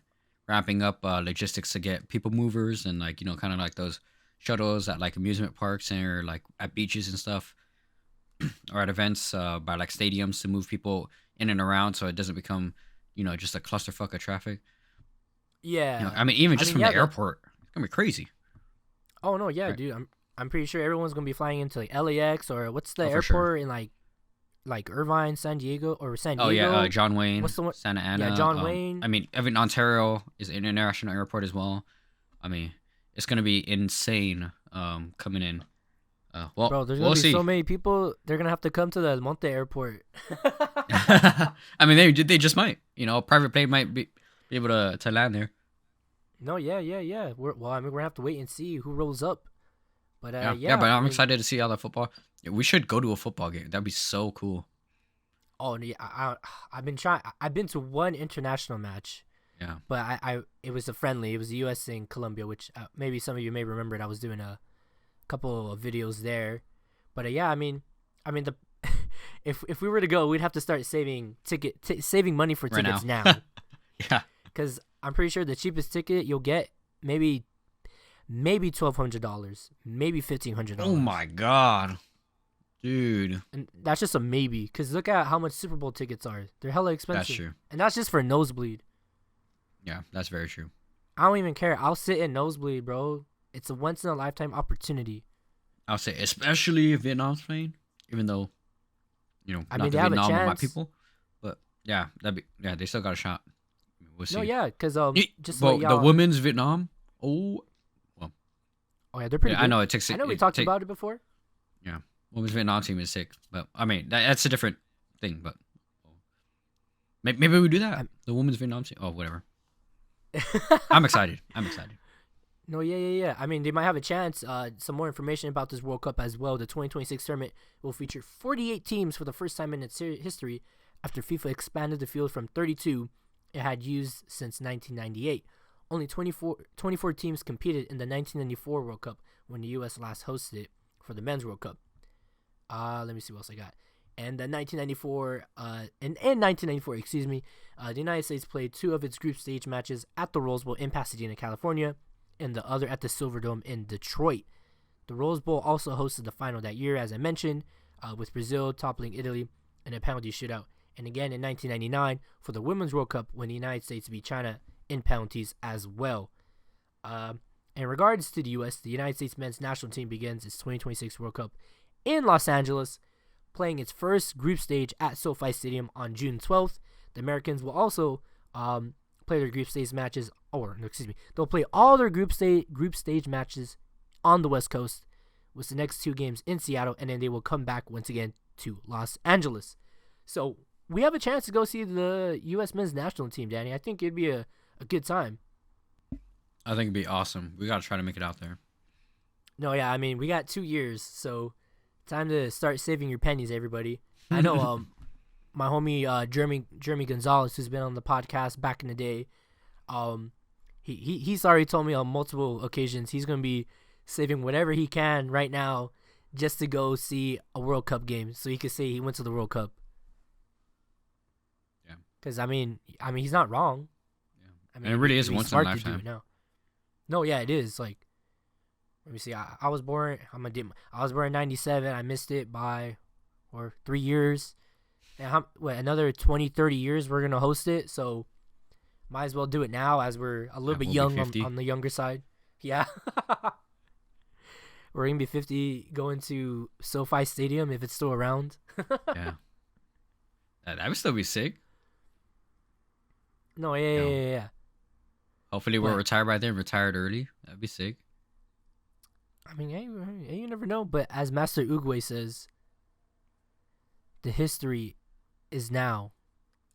ramping up logistics to get people movers and kind of like those shuttles at amusement parks or at beaches and stuff, or at events by stadiums to move people in and around so it doesn't become just a clusterfuck of traffic. Yeah. From the airport, it's gonna be crazy. Oh no, yeah, right. Dude. I'm pretty sure everyone's gonna be flying into LAX or what's the airport sure. in Irvine, San Diego, or San Diego? Oh yeah, John Wayne. What's the one? Santa Ana. Yeah, John Wayne. Even Ontario is an international airport as well. It's gonna be insane coming in. Bro, there's gonna be so many people. They're gonna have to come to the Monte Airport. They just might. A private plane might be able to land there. No, yeah. We're gonna have to wait and see who rolls up. But but I'm excited to see all the football. We should go to a football game. That'd be so cool. Oh yeah, I've been to one international match. Yeah. But it was a friendly. It was the U.S. in Colombia, which maybe some of you may remember. I was doing a couple of videos there. But if we were to go, we'd have to start saving money for tickets now. Yeah. Because I'm pretty sure the cheapest ticket you'll get maybe $1,200, maybe $1,500. Oh my god, dude! And that's just a maybe. Because look at how much Super Bowl tickets are. They're hella expensive. That's true. And that's just for nosebleed. Yeah, that's very true. I don't even care. I'll sit in nosebleed, bro. It's a once in a lifetime opportunity. I'll say, especially if Vietnam's playing, even though, not they have Vietnam a chance. Are my people, but they still got a shot. We'll see. No, yeah, because the women's Vietnam. Oh yeah, they're pretty good. I know it takes. I know we talked about it before. Yeah, women's Vietnam team is sick, but that's a different thing. But maybe we do that. The women's Vietnam team. Oh, whatever. I'm excited. No, yeah. They might have a chance. Some more information about this World Cup as well. The 2026 tournament will feature 48 teams for the first time in its history after FIFA expanded the field from 32 it had used since 1998. Only 24 teams competed in the 1994 World Cup when the U.S. last hosted it for the Men's World Cup. Let me see what else I got. And in 1994, the United States played two of its group stage matches at the Rose Bowl in Pasadena, California, and the other at the Silverdome in Detroit. The Rose Bowl also hosted the final that year, as I mentioned, with Brazil toppling Italy in a penalty shootout. And again in 1999 for the Women's World Cup when the United States beat China in penalties as well. In regards to the U.S., the United States men's national team begins its 2026 World Cup in Los Angeles, playing its first group stage at SoFi Stadium on June 12th. The Americans will also play their group stage matches, they'll play all their group stage matches on the West Coast, with the next two games in Seattle, and then they will come back once again to Los Angeles. So we have a chance to go see the U.S. men's national team, Danny. I think it'd be a good time. I think it'd be awesome. We gotta try to make it out there. No, yeah, I mean, we got 2 years, so time to start saving your pennies, everybody. I know my homie Jeremy Gonzalez, who's been on the podcast back in the day, he's already told me on multiple occasions he's going to be saving whatever he can right now just to go see a World Cup game so he could say he went to the World Cup. Yeah. Because, I mean, he's not wrong. Yeah. I mean, and it really is once in a lifetime. No, yeah, it is. Like, let me see. I was born. I was born in '97. I missed it by 3 years. And another 20, 30 years we're gonna host it. So might as well do it now as we're a little bit young on the younger side. Yeah. We're gonna be 50 going to SoFi Stadium if it's still around. Yeah. That would still be sick. No, yeah. Hopefully we're retired by then, retired early. That'd be sick. I mean, hey, you never know. But as Master Uguay says, the history is now.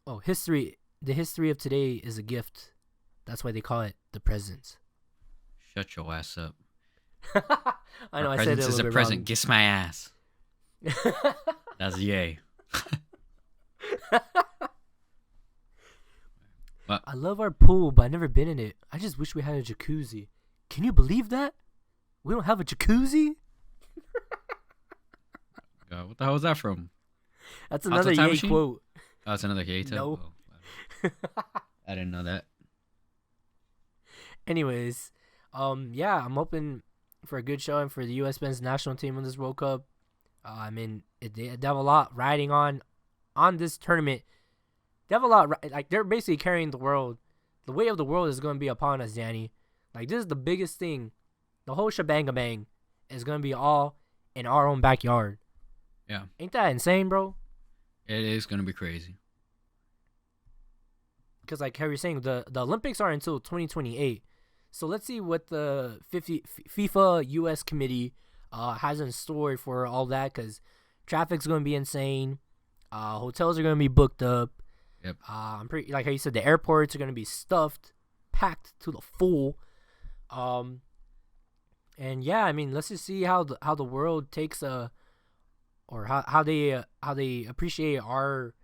The history of today is a gift. That's why they call it the present. Shut your ass up. I know, I said it a little bit wrong. Present is a present. Kiss my ass. That's yay. I love our pool, but I've never been in it. I just wish we had a jacuzzi. Can you believe that? We don't have a jacuzzi? God, what the hell was that from? That's another Ye quote. Oh, that's another Ye. No. Oh, I didn't know that. Anyways, yeah, I'm hoping for a good showing for the U.S. men's national team in this World Cup. I mean, they have a lot riding on this tournament. They have a lot, like, they're basically carrying the world. The weight of the world is going to be upon us, Danny. Like, this is the biggest thing. The whole shebang-a-bang is going to be all in our own backyard. Yeah. Ain't that insane, bro? It is going to be crazy. Because, like how you're saying, the Olympics are until 2028. So let's see what the FIFA U.S. committee has in store for all that, because traffic's going to be insane. Hotels are going to be booked up. Yep. I'm pretty, like how you said, the airports are going to be stuffed, packed to the full. And yeah, I mean, let's just see how the world takes or how they appreciate our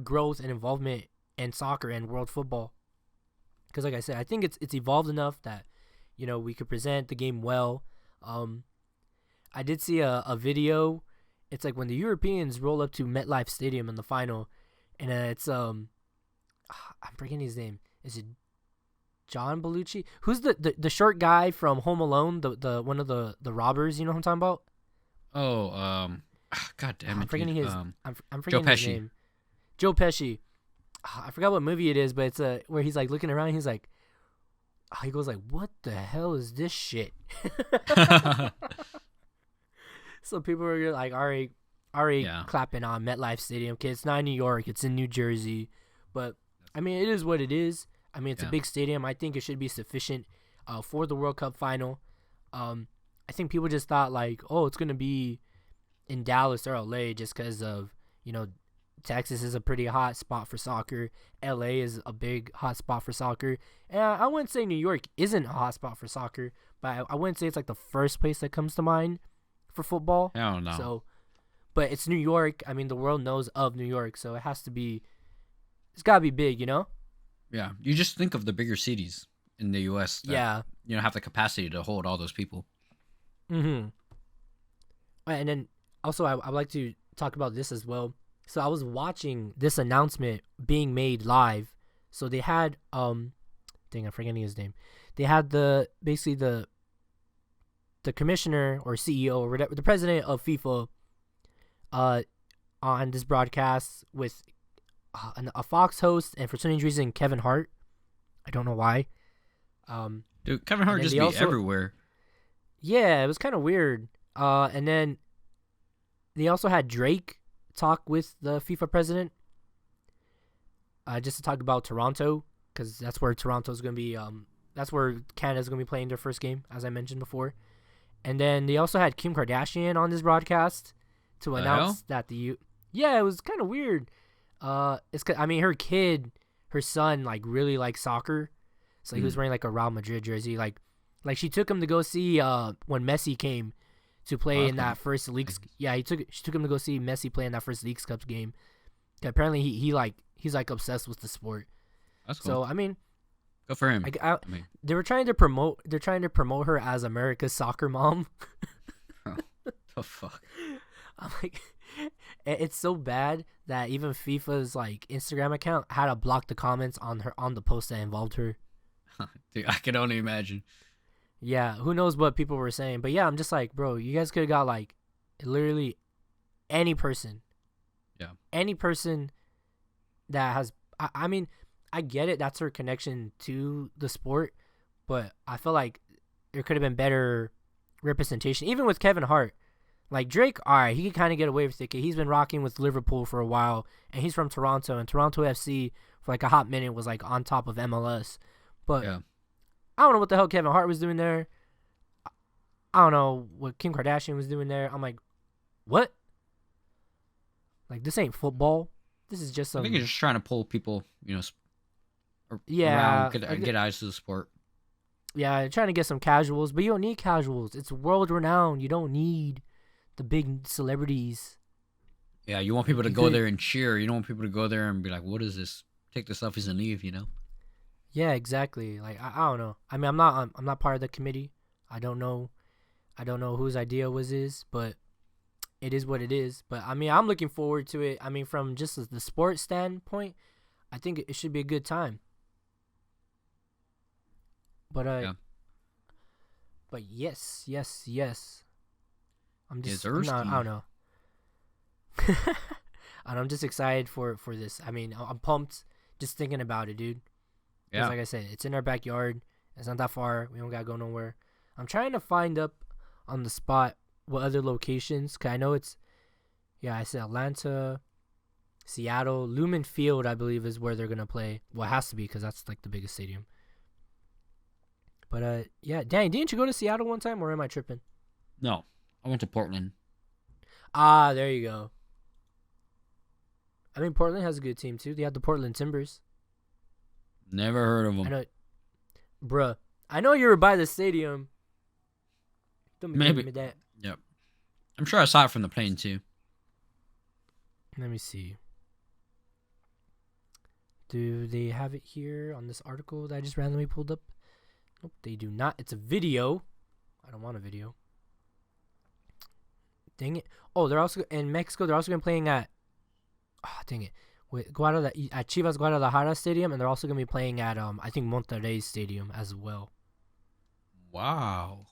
growth and involvement in soccer and world football. Because like I said, I think it's evolved enough that, you know, we could present the game well. I did see a video. It's like when the Europeans roll up to MetLife Stadium in the final, and it's I'm forgetting his name. Is it John Belushi? Who's the short guy from Home Alone? The one of the robbers. You know what I'm talking about? Oh, God damn it! I'm forgetting his. I'm forgetting Joe his Pesci. name. Joe Pesci. I forgot what movie it is, but it's where he's like looking around. And he's like, he goes like, "What the hell is this shit?" So people are like already clapping on MetLife Stadium. Okay, it's not in New York, it's in New Jersey, but I mean, it is what it is. I mean, it's a big stadium. I think it should be sufficient for the World Cup final. I think people just thought like, oh, it's gonna be in Dallas or LA just because of, you know, Texas is a pretty hot spot for soccer. LA is a big hot spot for soccer. And I wouldn't say New York isn't a hot spot for soccer, but I wouldn't say it's like the first place that comes to mind for football. Hell no. So, but it's New York. I mean, the world knows of New York, so it has to be. It's gotta be big, you know. Yeah, you just think of the bigger cities in the U.S. that, you know, have the capacity to hold all those people. Mm-hmm. And then also, I'd like to talk about this as well. So I was watching this announcement being made live. So they had I'm forgetting his name. They had the commissioner or CEO or whatever, the president of FIFA, on this broadcast with a Fox host, and for some reason Kevin Hart. I don't know why. Dude, Kevin Hart just be everywhere. Yeah, it was kind of weird. And then they also had Drake talk with the FIFA president, just to talk about Toronto, because that's where Toronto's going to be. That's where Canada's going to be playing their first game, as I mentioned before. And then they also had Kim Kardashian on this broadcast to announce that yeah, it was kind of weird. I mean, her son, like really likes soccer, so he was wearing like a Real Madrid jersey. Like she took him to go see when Messi came to play in that first leagues. Yeah, she took him to go see Messi play in that first Leagues Cup game. Apparently, he's like obsessed with the sport. That's cool. So I mean, good for him. They were trying to promote. They're trying to promote her as America's soccer mom. Oh, the fuck. I'm like, it's so bad that even FIFA's like Instagram account had to block the comments on the post that involved her. Dude, I can only imagine. Yeah, who knows what people were saying, but yeah, I'm just like, bro, you guys could have got like literally any person. Yeah. Any person that has. I mean, I get it. That's her connection to the sport, but I feel like there could have been better representation, even with Kevin Hart. Like Drake, all right, he could kind of get away with it. He's been rocking with Liverpool for a while, and he's from Toronto, and Toronto FC for like a hot minute was like on top of MLS. But yeah. I don't know what the hell Kevin Hart was doing there. I don't know what Kim Kardashian was doing there. I'm like, what? Like, this ain't football. This is just some... I think he's just trying to pull people, yeah, around, get eyes to the sport. Yeah, trying to get some casuals, but you don't need casuals. It's world renowned. You don't need the big celebrities. Yeah, you want people to go there and cheer. You don't want people to go there and be like, what is this? Take the selfies and leave, Yeah, exactly. Like, I don't know. I mean, I'm not part of the committee. I don't know whose idea is, but it is what it is. But I mean, I'm looking forward to it. I mean, from just the sports standpoint, I think it should be a good time. But yeah. But yes. I don't know. And I'm just excited for this. I mean, I'm pumped just thinking about it, dude. Because like I said, it's in our backyard. It's not that far. We don't gotta go nowhere. I'm trying to find up on the spot what other locations. Cause I know it's, I said Atlanta, Seattle, Lumen Field, I believe is where they're gonna play. Well, it has to be because that's like the biggest stadium. But yeah, dang, didn't you go to Seattle one time, or am I tripping? No, I went to Portland. Ah, there you go. I mean, Portland has a good team too. They have the Portland Timbers. Never heard of them. I know, bruh. I know you were by the stadium. Maybe. Yep. I'm sure I saw it from the plane too. Let me see. Do they have it here on this article that I just randomly pulled up? Nope, they do not. It's a video. I don't want a video. Dang it. Oh, they're also in Mexico. They're also going to be playing at... Oh, dang it. At Chivas Guadalajara Stadium, and they're also going to be playing at, I think, Monterrey Stadium as well. Wow.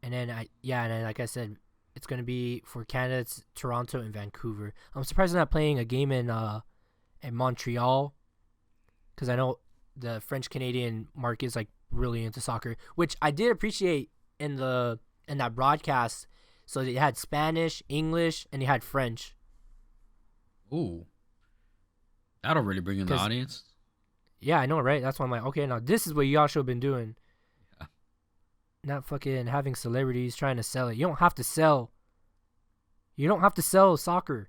And then, like I said, it's going to be for Canada, it's Toronto and Vancouver. I'm surprised they're not playing a game in Montreal, because I know the French-Canadian market is, like, really into soccer, which I did appreciate in that broadcast. So they had Spanish, English, and they had French. Ooh. That'll really bring in the audience. Yeah, I know, right? That's why I'm like, okay, now this is what y'all should have been doing. Yeah. Not fucking having celebrities trying to sell it. You don't have to sell soccer.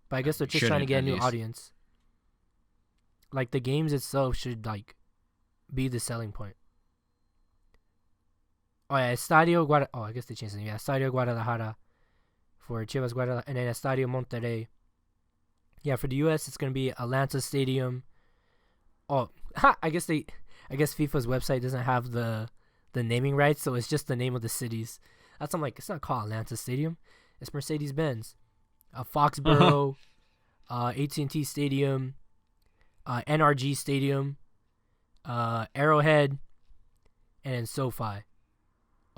But I guess they're just trying to get a new audience. Like, the games itself should, like, be the selling point. Oh, yeah, Estadio Guadalajara. Oh, I guess they changed it. Yeah, Estadio Guadalajara for Chivas Guadalajara. And then Estadio Monterrey. Yeah, for the U.S., it's going to be Atlanta Stadium. Oh, I guess FIFA's website doesn't have the naming rights, so it's just the name of the cities. I'm like, it's not called Atlanta Stadium. It's Mercedes-Benz. Foxborough, AT&T Stadium, NRG Stadium, Arrowhead, and then SoFi.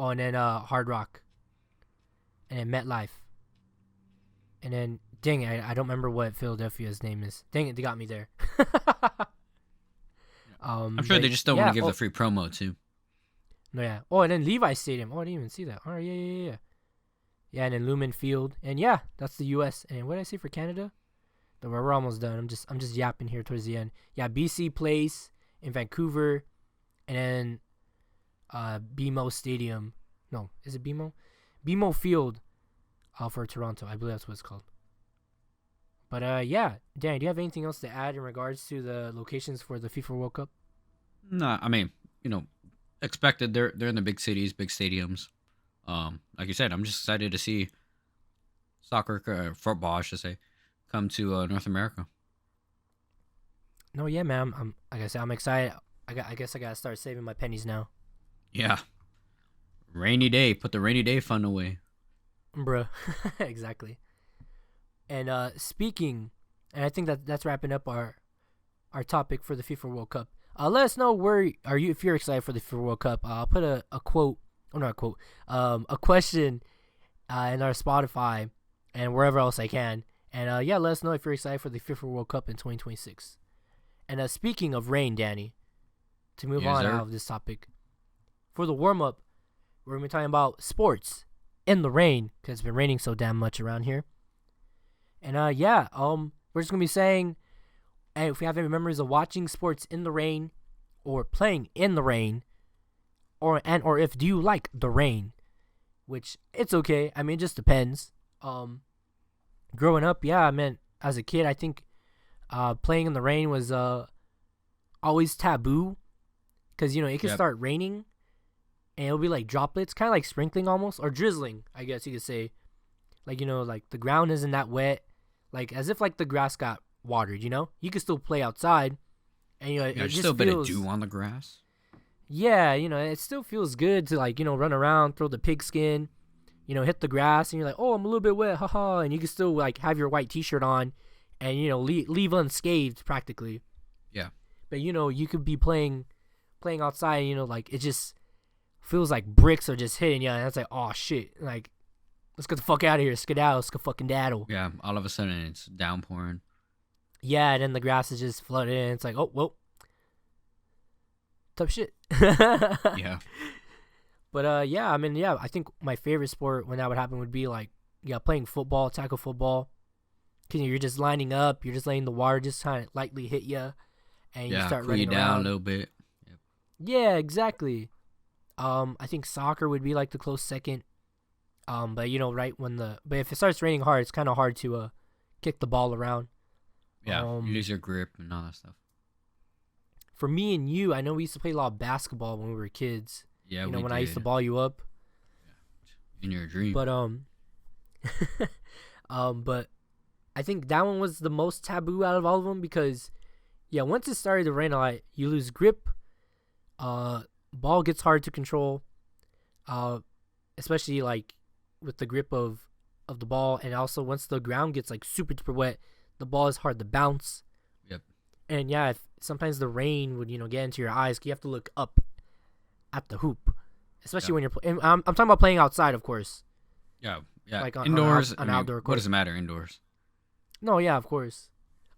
Oh, and then Hard Rock. And then MetLife. And then, dang it, I don't remember what Philadelphia's name is. Dang it, they got me there. I'm sure they just don't want to give the free promo, too. No, yeah. Oh, and then Levi Stadium. Oh, I didn't even see that. Oh, yeah. Yeah, and then Lumen Field. And yeah, that's the U.S. And what did I say for Canada? No, we're almost done. I'm just yapping here towards the end. Yeah, BC Place in Vancouver. And then BMO Stadium. No, is it BMO? BMO Field for Toronto. I believe that's what it's called. But yeah, Dan, do you have anything else to add in regards to the locations for the FIFA World Cup? No, I mean, expected. They're in the big cities, big stadiums. Like you said, I'm just excited to see soccer, football, I should say, come to North America. No, yeah, man. I'm like I said, I'm excited. I guess I gotta start saving my pennies now, Yeah, rainy day. Put the rainy day fun away. bruh. Exactly. And speaking, and I think that's wrapping up our topic for the FIFA World Cup. Let us know where are you if you're excited for the FIFA World Cup. I'll put a quote, or not a quote, a question in our Spotify and wherever else I can. And yeah, let us know if you're excited for the FIFA World Cup in 2026. And speaking of rain, Danny, to move Yes, on sir. out of this topic, for the warm up, we're gonna be talking about sports in the rain because it's been raining so damn much around here. And yeah, we're just gonna be saying, hey, if we have any memories of watching sports in the rain, or playing in the rain, or if do you like the rain, which it's okay. I mean, it just depends. Growing up, yeah, I mean, as a kid, I think playing in the rain was always taboo because it can Yep. start raining and it'll be like droplets, kind of like sprinkling almost, or drizzling, I guess you could say. Like like the ground isn't that wet, like as if like the grass got watered. You can still play outside, and Yeah, it there's just still a bit of feels dew on the grass. yeah, it still feels good to like run around, throw the pigskin, hit the grass, and you're like, oh, I'm a little bit wet, haha, and you can still like have your white T-shirt on, and leave unscathed practically. Yeah. But you could be playing outside, like it just feels like bricks are just hitting you, and it's like, oh shit, like let's get the fuck out of here, skedaddle, let's go fucking daddle. Yeah, all of a sudden it's downpouring. Yeah, and then the grass is just flooded in. It's like, oh, well, tough shit. Yeah. But yeah, I mean, yeah, I think my favorite sport when that would happen would be like, yeah, playing football, tackle football. Cause you're just lining up, you're just letting the water just kind of lightly hit you, and you Yeah, start cool you running down around. a little bit. Yeah, exactly. I think soccer would be like the close second. But right but if it starts raining hard, it's kind of hard to kick the ball around. Yeah, you lose your grip and all that stuff. For me and you, I know we used to play a lot of basketball when we were kids. Yeah, we when did. I used to ball you up. In your dream. But but I think that one was the most taboo out of all of them because, yeah, once it started to rain a lot, you lose grip. Ball gets hard to control. Especially like with the grip of the ball, and also once the ground gets like super duper wet, the ball is hard to bounce. Yep. And yeah, sometimes the rain would get into your eyes. You have to look up at the hoop, especially when you're playing. I'm talking about playing outside, of course. Yeah. Like indoors. on outdoor What court. does it matter indoors? No, yeah, of course.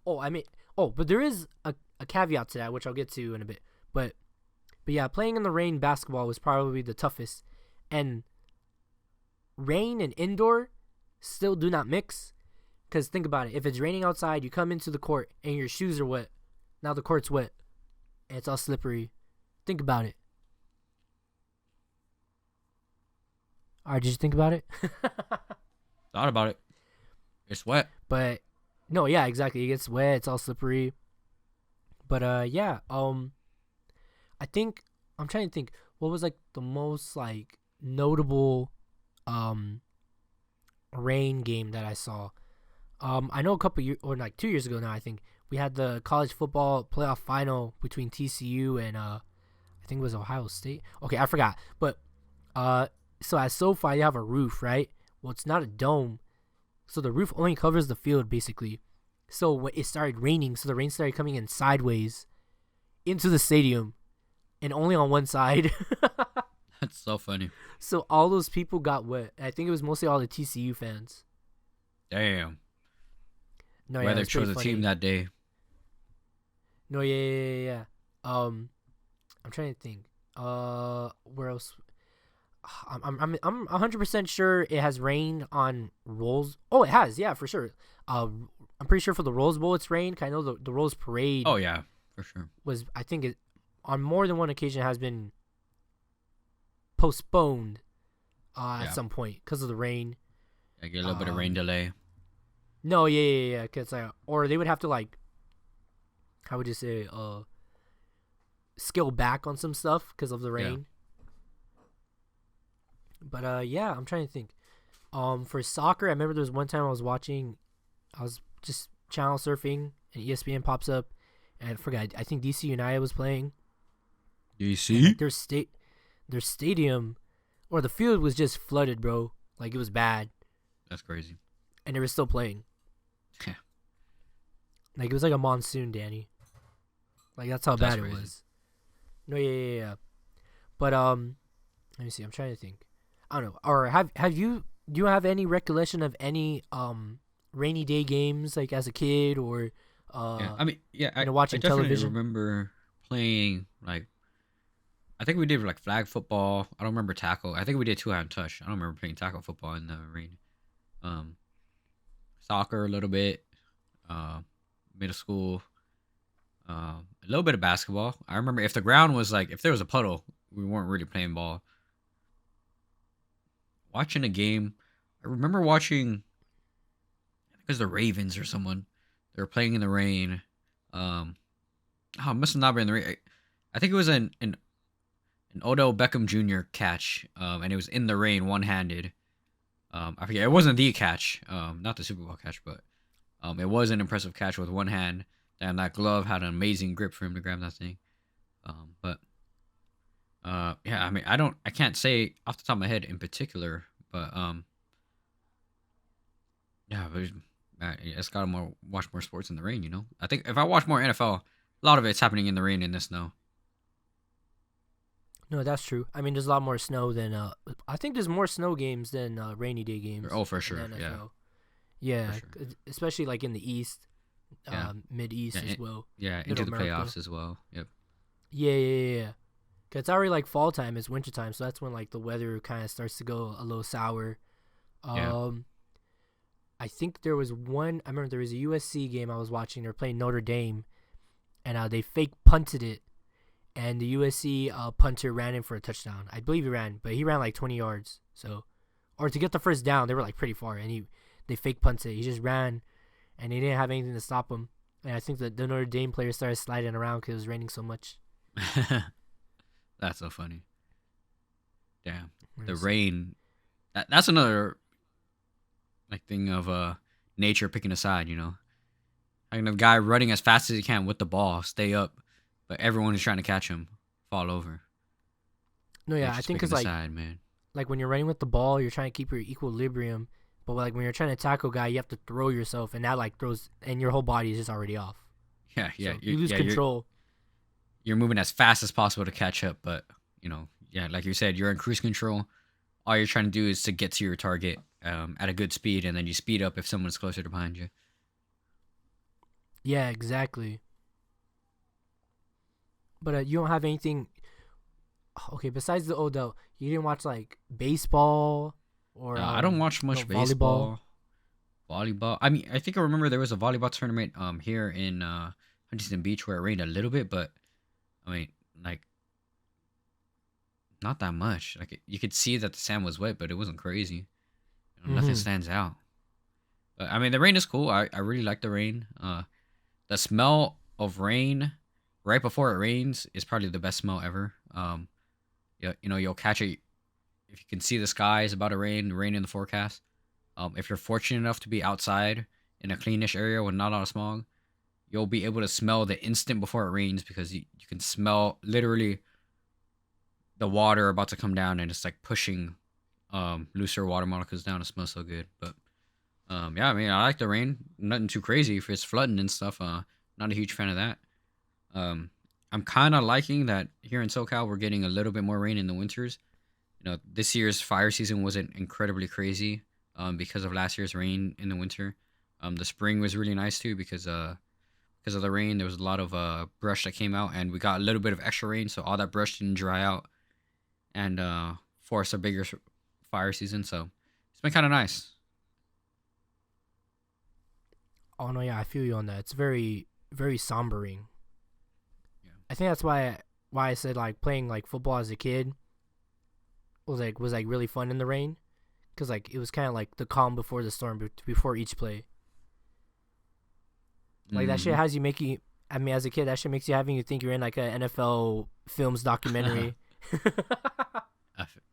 But there is a caveat to that, which I'll get to in a bit. But yeah, playing in the rain basketball was probably the toughest. And rain and indoor still do not mix. Because think about it. If it's raining outside, you come into the court and your shoes are wet. Now the court's wet. And it's all slippery. Think about it. Alright, did you think about it? Thought about it. It's wet. But no, yeah, exactly. It gets wet. It's all slippery. But yeah. I think I'm trying to think what was like the most like notable rain game that I saw. I know a couple years or like 2 years ago now. I think we had the college football playoff final between TCU and I think it was Ohio State. Okay, I forgot. But so at SoFi you have a roof, right? Well, it's not a dome. So the roof only covers the field, basically. So when it started raining, so the rain started coming in sideways into the stadium, and only on one side. That's so funny. So all those people got wet. I think it was mostly all the TCU fans. Damn. No, yeah, Weather it's chose pretty a funny. team that day. No, yeah. I'm trying to think. Where else? I'm 100% sure it has rained on Rolls. Oh, it has, yeah, for sure. I'm pretty sure for the Rose Bowl it's rained. 'Cause I know the Rose Parade. Oh yeah, for sure. Was I think it on more than one occasion has been postponed at some point because of the rain. I get a little bit of rain delay. No, yeah. Cause or they would have to like, how would you say, scale back on some stuff because of the Yeah. rain. But yeah, I'm trying to think. For soccer, I remember there was one time I was just channel surfing, and ESPN pops up, and I forgot. I think DC United was playing, and DC. like their stadium, or the field was just flooded, bro. Like it was bad, That's crazy. and they were still playing. Yeah. Like it was like a monsoon, Danny. Like that's how That's bad crazy. it was. No, yeah. But let me see. I'm trying to think. I don't know. Or have you do you have any recollection of any rainy day games like as a kid or Yeah. I mean, yeah. I watching definitely television? remember playing like. I think we did like flag football. I don't remember tackle. I think we did two hand touch. I don't remember playing tackle football in the rain. Um, Soccer a little bit. Uh, Middle school. A little bit of basketball. I remember if the ground was like if there was a puddle, we weren't really playing ball. Watching a game, I remember watching. I think it was the Ravens or someone. They were playing in the rain. Um, it must have not been in the rain. I think it was an Odell Beckham Jr. catch, and it was in the rain, one handed. I forget. It wasn't the catch, not the Super Bowl catch, but it was an impressive catch with one hand. And that glove had an amazing grip for him to grab that thing. But yeah, I mean, I can't say off the top of my head in particular, but yeah, but I just gotta watch more sports in the rain. I think if I watch more NFL, a lot of it's happening in the rain and the snow. No, that's true. I mean, there's a lot more snow than I think there's more snow games than rainy day games Oh, for in the sure, yeah, NFL. Yeah, for sure. especially like in the East, Yeah, Mid East yeah, as well, yeah, into Middle the America. playoffs as well. Yep. Yeah. 'Cause it's already like fall time, it's winter time, so that's when like the weather kind of starts to go a little sour. Yeah. Um, I think there was one. I remember there was a USC game I was watching. They were playing Notre Dame, and they fake punted it, and the USC punter ran in for a touchdown. I believe he ran, but he ran like 20 yards. So, or to get the first down, they were like pretty far, and they fake punted it. He just ran, and they didn't have anything to stop him. And I think that the Notre Dame players started sliding around because it was raining so much. That's so funny. Damn. Let The me see. rain. That's another like thing of nature picking a side. Like the guy running as fast as he can with the ball, stay up, but everyone is trying to catch him, fall over. No, yeah, I Nature's think picking because a like side, man. when you're running with the ball, you're trying to keep your equilibrium. But like when you're trying to tackle a guy, you have to throw yourself, and that like throws, and your whole body is just already off. Yeah. So you lose control. You're moving as fast as possible to catch up, but yeah, like you said, you're in cruise control. All you're trying to do is to get to your target at a good speed, and then you speed up if someone's closer to behind you. Yeah, exactly. But you don't have anything. Okay, besides the Odell, you didn't watch like baseball or I don't watch much volleyball. baseball, volleyball. I mean, I think I remember there was a volleyball tournament here in Huntington Beach where it rained a little bit, but I mean, like not that much. Like you could see that the sand was wet, but it wasn't crazy. Nothing Mm-hmm. stands out. But I mean, the rain is cool. I really like the rain. The smell of rain right before it rains is probably the best smell ever. Yeah, you'll catch it if you can see the sky is about to rain in the forecast. If you're fortunate enough to be outside in a cleanish area with not a lot of smog, you'll be able to smell the instant before it rains because you can smell literally the water about to come down and it's like pushing looser water molecules down. It smells so good. But yeah, I mean, I like the rain. Nothing too crazy if it's flooding and stuff. Not a huge fan of that. I'm kind of liking that here in SoCal we're getting a little bit more rain in the winters. This year's fire season wasn't incredibly crazy because of last year's rain in the winter. The spring was really nice too because of the rain. There was a lot of brush that came out, and we got a little bit of extra rain, so all that brush didn't dry out and force a bigger fire season. So it's been kind of nice. Oh no, yeah, I feel you on that. It's very, very sombering. Yeah. I think that's why I said like playing like football as a kid was like really fun in the rain, cause like it was kind of like the calm before the storm before each play. Like that shit has you make you. I mean, as a kid, that shit makes you having you think you're in like a NFL films documentary.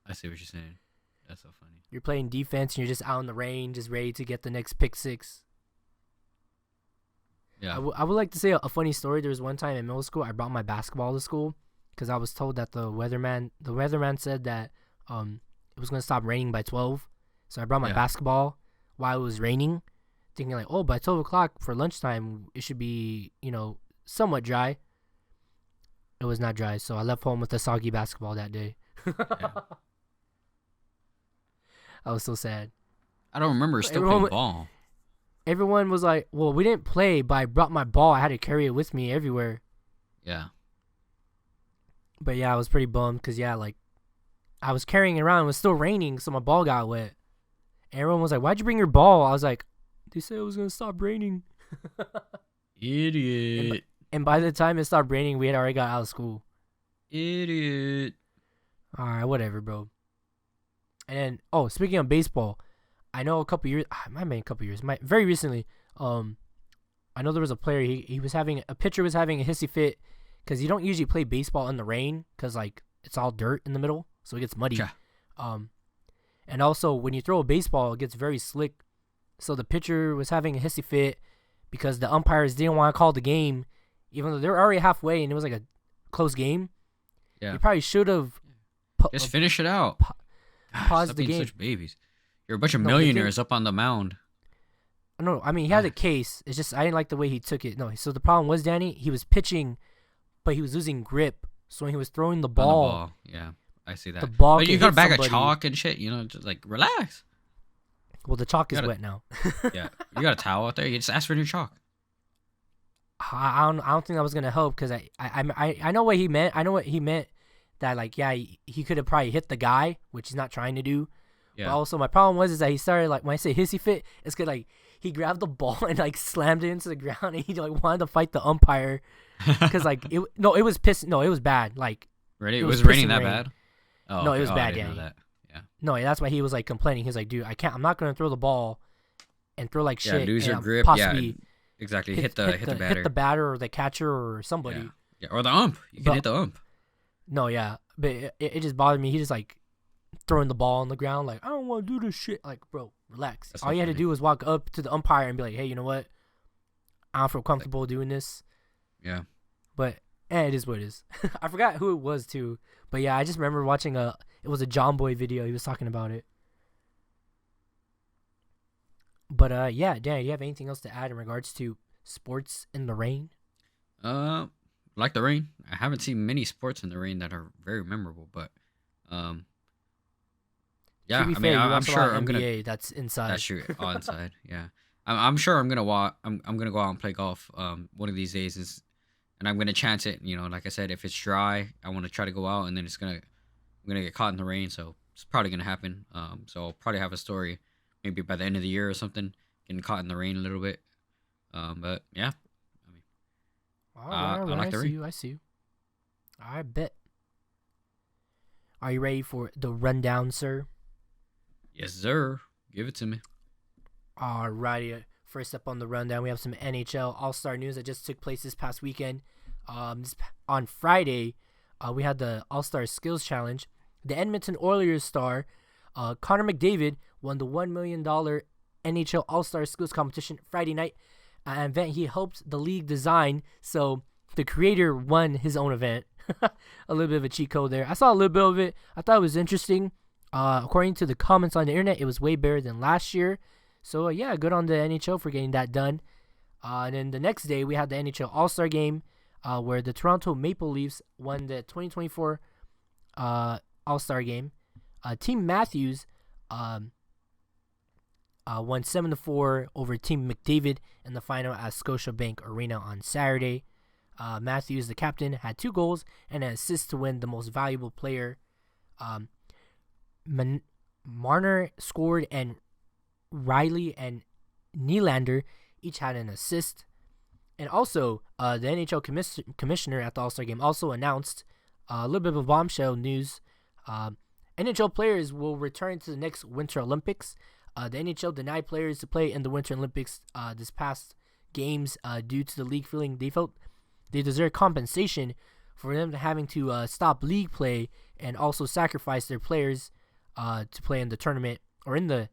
I see what you're saying. That's so funny. You're playing defense and you're just out in the rain, just ready to get the next pick six. Yeah. I would like to say a funny story. There was one time in middle school, I brought my basketball to school because I was told that the weatherman said that it was gonna stop raining by 12. So I brought my basketball while it was raining, thinking like, oh, by 12 o'clock for lunchtime, it should be, somewhat dry. It was not dry, so I left home with a soggy basketball that day. I was so sad. I don't remember still playing ball. Everyone was like, well, we didn't play, but I brought my ball. I had to carry it with me everywhere. Yeah. But yeah, I was pretty bummed because, I was carrying it around. It was still raining, so my ball got wet. And everyone was like, why'd you bring your ball? I was like, they said it was going to stop raining. Idiot. And by the time it stopped raining, we had already got out of school. Idiot. All right, whatever, bro. And then, speaking of baseball, I know it might have been a couple years, very recently, I know there was a player, a pitcher was having a hissy fit because you don't usually play baseball in the rain because, it's all dirt in the middle, so it gets muddy. Yeah. And also, when you throw a baseball, it gets very slick. So the pitcher was having a hissy fit because the umpires didn't want to call the game, even though they were already halfway and it was like a close game. Yeah. You probably should have just finish it out. Pause the game. Such babies. You're a bunch of millionaires up on the mound. No, I mean, he had a case. It's just I didn't like the way he took it. No, so the problem was, Danny, he was pitching, but he was losing grip. So when he was throwing the ball. Yeah, I see that. The ball but you got a bag of chalk and shit, just relax. Well, the chalk is wet now. Yeah, you got a towel out there. You just ask for new chalk. I don't think that was gonna help because I know what he meant. I know what he meant. That he could have probably hit the guy, which he's not trying to do. Yeah. But also my problem was that he started when I say hissy fit, it's because he grabbed the ball and slammed it into the ground and he wanted to fight the umpire because it was pissing. No, it was bad. Really, it was raining that bad. Oh, no, it was bad. I didn't Yeah. know that. Yeah. No, that's why he was complaining. He was like, dude, I can't. I'm not gonna throw the ball and throw shit. Lose your grip. Possibly exactly. Hit the batter. Hit the batter or the catcher or somebody. Yeah, or the ump. You can hit the ump. No, yeah, but it just bothered me. He just throwing the ball on the ground I don't want to do this shit. Bro, relax. All you had to do was walk up to the umpire and be like, hey, you know what? I don't feel comfortable doing this. Yeah. But it is what it is. I forgot who it was too. But yeah, I just remember watching it was a John Boy video. He was talking about it. But yeah, Dan, do you have anything else to add in regards to sports in the rain? Like the rain. I haven't seen many sports in the rain that are very memorable, but yeah, to be fair, I'm sure I'm NBA, gonna. That's inside. That's true. All inside. Yeah, I'm sure I'm gonna walk. I'm gonna go out and play golf. One of these days and I'm gonna chance it. Like I said, if it's dry, I want to try to go out, and then I'm gonna get caught in the rain, so it's probably gonna happen. So I'll probably have a story maybe by the end of the year or something, getting caught in the rain a little bit. But yeah. I like the rain. I see you. I bet. Are you ready for the rundown, sir? Yes, sir. Give it to me. Alrighty. First up on the rundown, we have some NHL All-Star news that just took place this past weekend. On Friday, we had the All-Star Skills Challenge. The Edmonton Oilers star, Connor McDavid, won the $1 million NHL All-Star Skills Competition Friday night. An event he helped the league design, so the creator won his own event. A little bit of a cheat code there. I saw a little bit of it. I thought it was interesting. According to the comments on the internet, it was way better than last year. So yeah, good on the NHL for getting that done. And then the next day, we had the NHL All-Star Game, where the Toronto Maple Leafs won the 2024 All-Star Game. Team Matthews won 7-4 over Team McDavid in the final at Scotiabank Arena on Saturday. Matthews, the captain, had 2 goals and an assist to win the most valuable player. Marner scored, and Riley and Nylander each had an assist. And also, the NHL commissioner at the All-Star Game also announced a little bit of a bombshell news. NHL players will return to the next Winter Olympics. The NHL denied players to play in the Winter Olympics this past games due to the league feeling they felt they deserve compensation for them having to stop league play and also sacrifice their players to play in the tournament or in the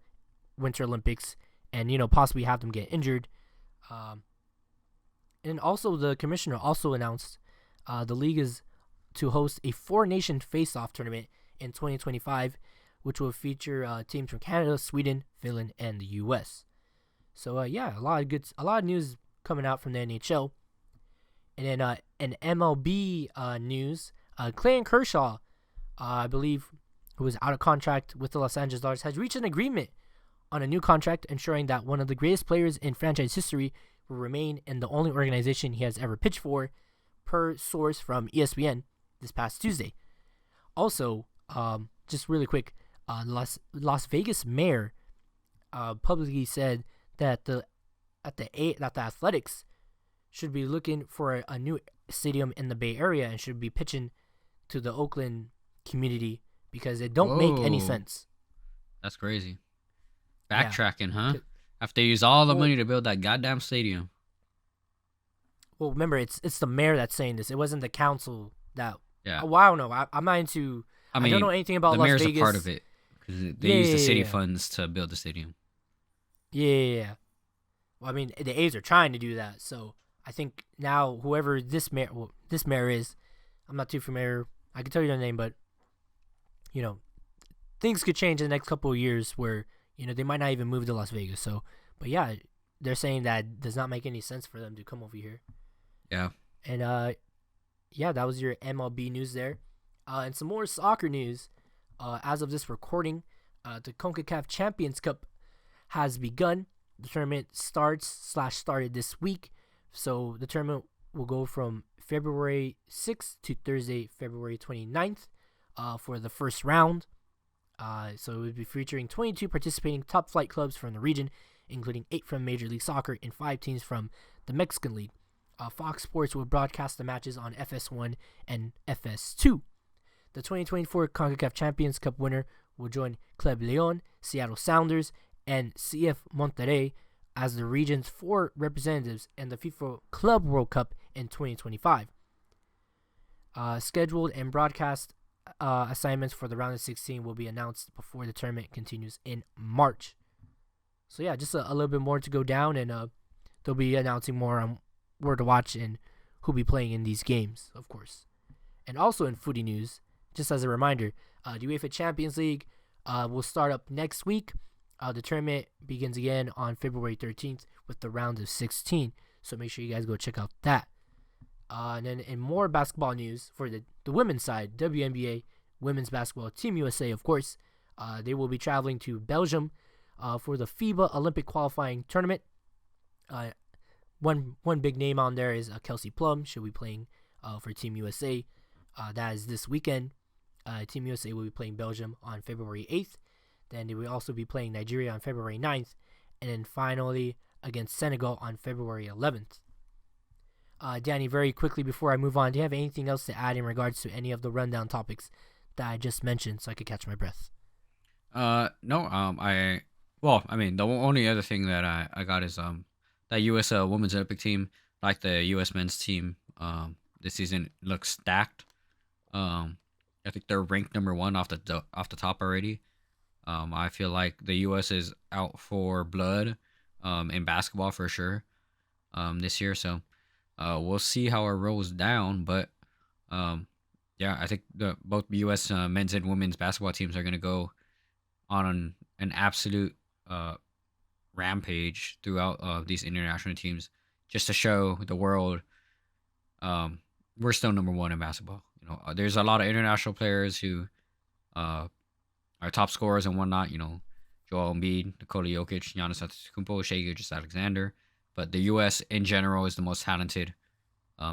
Winter Olympics, and possibly have them get injured. And also the commissioner also announced the league is to host a 4-nation face-off tournament in 2025, which will feature teams from Canada, Sweden, Finland, and the U.S. So a lot of news coming out from the NHL. And then in MLB news, Clayton Kershaw, I believe, who was out of contract with the Los Angeles Dodgers, has reached an agreement on a new contract, ensuring that one of the greatest players in franchise history will remain in the only organization he has ever pitched for, per source from ESPN this past Tuesday. Also, just really quick, Las Vegas mayor publicly said that the Athletics should be looking for a new stadium in the Bay Area and should be pitching to the Oakland community because it don't make any sense. That's crazy. Backtracking, huh? After they use all the money to build that goddamn stadium. Well, remember, it's the mayor that's saying this. It wasn't the council that. Yeah. Well, I don't know. I'm not into. I don't know anything about Las Vegas. The mayor's a part of it because they use the city funds to build the stadium. Yeah. Well, I mean, the A's are trying to do that, so I think now whoever this mayor is, I'm not too familiar. I can tell you their name, but things could change in the next couple of years where they might not even move to Las Vegas. So, but yeah, they're saying that it does not make any sense for them to come over here. Yeah. And that was your MLB news there. And some more soccer news. As of this recording, the CONCACAF Champions Cup has begun. The tournament started this week. So the tournament will go from February 6th to Thursday, February 29th for the first round. So it will be featuring 22 participating top flight clubs from the region, including 8 from Major League Soccer and 5 teams from the Mexican League. Fox Sports will broadcast the matches on FS1 and FS2. The 2024 CONCACAF Champions Cup winner will join Club Leon, Seattle Sounders, and CF Monterrey as the region's 4 representatives in the FIFA Club World Cup in 2025. Scheduled and broadcast assignments for the round of 16 will be announced before the tournament continues in March. So yeah, just a little bit more to go down, and they'll be announcing more on where to watch and who'll be playing in these games, of course. And also in footy news, just as a reminder, the UEFA Champions League will start up next week. The tournament begins again on February 13th with the round of 16. So make sure you guys go check out that. And then in more basketball news for the women's side, WNBA women's basketball Team USA, of course, they will be traveling to Belgium for the FIBA Olympic qualifying tournament. One big name on there is Kelsey Plum. She'll be playing for Team USA. That is this weekend. Team USA will be playing Belgium on February 8th. Then they will also be playing Nigeria on February 9th. And then finally against Senegal on February 11th. Danny, very quickly before I move on, do you have anything else to add in regards to any of the rundown topics that I just mentioned so I could catch my breath? No. The only other thing that I got is that U.S. Women's Olympic team, like the U.S. men's team, this season looks stacked. I think they're ranked number 1 off the top already. I feel like the U.S. is out for blood in basketball for sure this year. So we'll see how it rolls down. But I think both U.S. Men's and women's basketball teams are going to go on an absolute rampage throughout these international teams just to show the world we're still number 1 in basketball. There's a lot of international players who are top scorers and whatnot. Joel Embiid, Nikola Jokic, Giannis Antetokounmpo, Shai Gilgeous-Alexander. But the U.S. in general is the most talented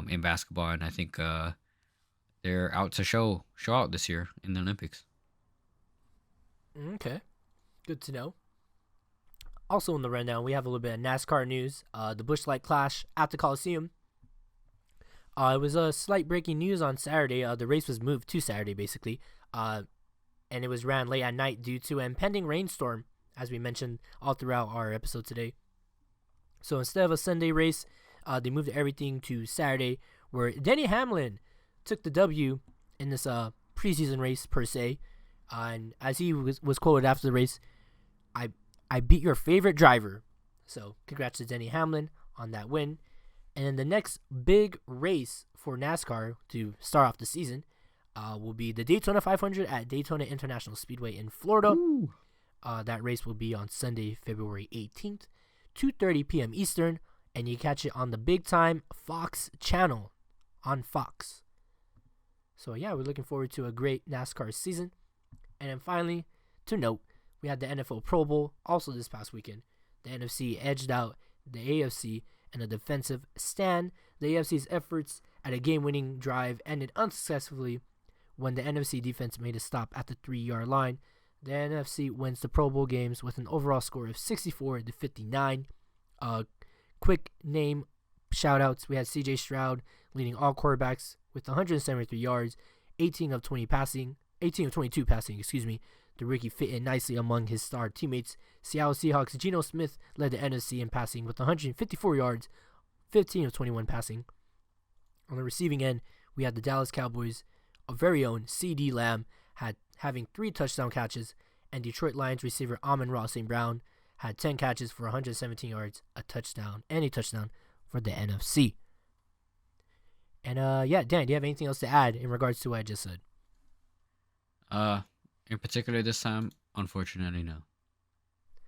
in basketball, and I think they're out to show out this year in the Olympics. Okay, good to know. Also in the rundown, we have a little bit of NASCAR news. The Busch Light Clash at the Coliseum. It was a slight breaking news on Saturday. The race was moved to Saturday, basically, and it was ran late at night due to an impending rainstorm, as we mentioned all throughout our episode today. So instead of a Sunday race, they moved everything to Saturday, where Denny Hamlin took the W in this preseason race per se. And as he was quoted after the race, I beat your favorite driver. So congrats to Denny Hamlin on that win. And then the next big race for NASCAR to start off the season will be the Daytona 500 at Daytona International Speedway in Florida. That race will be on Sunday, February 18th, 2:30 p.m. Eastern, and you catch it on the big time Fox channel on Fox. So yeah, we're looking forward to a great NASCAR season. And then finally, to note, we had the NFL Pro Bowl also this past weekend. The NFC edged out the AFC in a defensive stand. The AFC's efforts at a game-winning drive ended unsuccessfully when the NFC defense made a stop at the 3-yard line. The NFC wins the Pro Bowl games with an overall score of 64-59. Quick name shout-outs. We had C.J. Stroud leading all quarterbacks with 173 yards, 18 of 22 passing, The rookie fit in nicely among his star teammates. Seattle Seahawks' Geno Smith led the NFC in passing with 154 yards, 15 of 21 passing. On the receiving end, we had the Dallas Cowboys' very own C.D. Lamb having 3 touchdown catches, and Detroit Lions receiver Amon-Ra St. Brown had 10 catches for 117 yards, a touchdown for the NFC. And Dan, do you have anything else to add in regards to what I just said? In particular this time, unfortunately, no.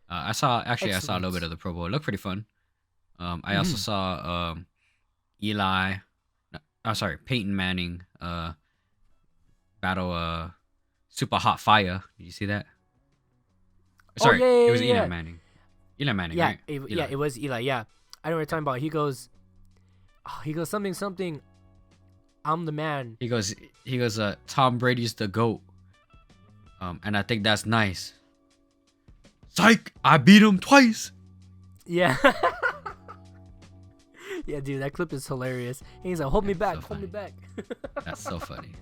I saw a little bit of the Pro Bowl. It looked pretty fun. I also saw Peyton Manning battle Super Hot Fire. Did you see that? Sorry, it was Eli Manning. Eli Manning, right? It was Eli. Yeah, I know what you're talking about. He goes something. I'm the man. He goes. Tom Brady's the GOAT. And I think that's nice. Psych! I beat him twice. Yeah. Yeah, dude, that clip is hilarious. And he's like, hold me back. That's so funny.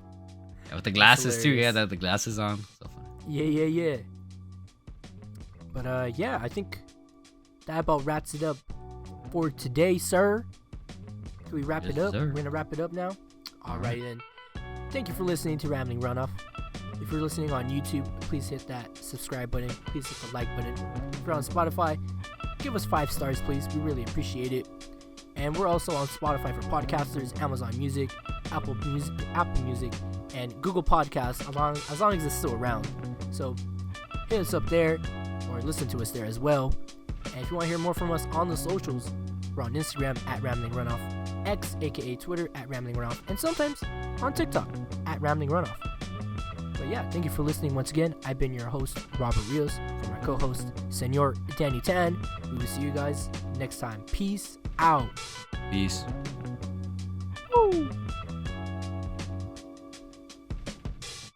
Yeah, with the glasses too. Yeah, the glasses on. So funny. Yeah. But I think that about wraps it up for today, sir. Can we wrap it up? Sir. We're gonna wrap it up now. Alright then. Thank you for listening to Rambling Runoff. If you're listening on YouTube, please hit that subscribe button. Please hit the like button. If you're on Spotify, give us 5 stars, please. We really appreciate it. And we're also on Spotify for podcasters, Amazon Music, Apple Music, and Google Podcasts, as long as it's still around. So hit us up there, or listen to us there as well. And if you want to hear more from us on the socials, we're on Instagram at Rambling Runoff, X, aka Twitter, at Rambling Runoff, and sometimes on TikTok at Rambling Runoff. But yeah, thank you for listening once again. I've been your host, Robert Rios, for my co-host, Senor Danny Tan. We will see you guys next time. Peace out. Peace. Woo!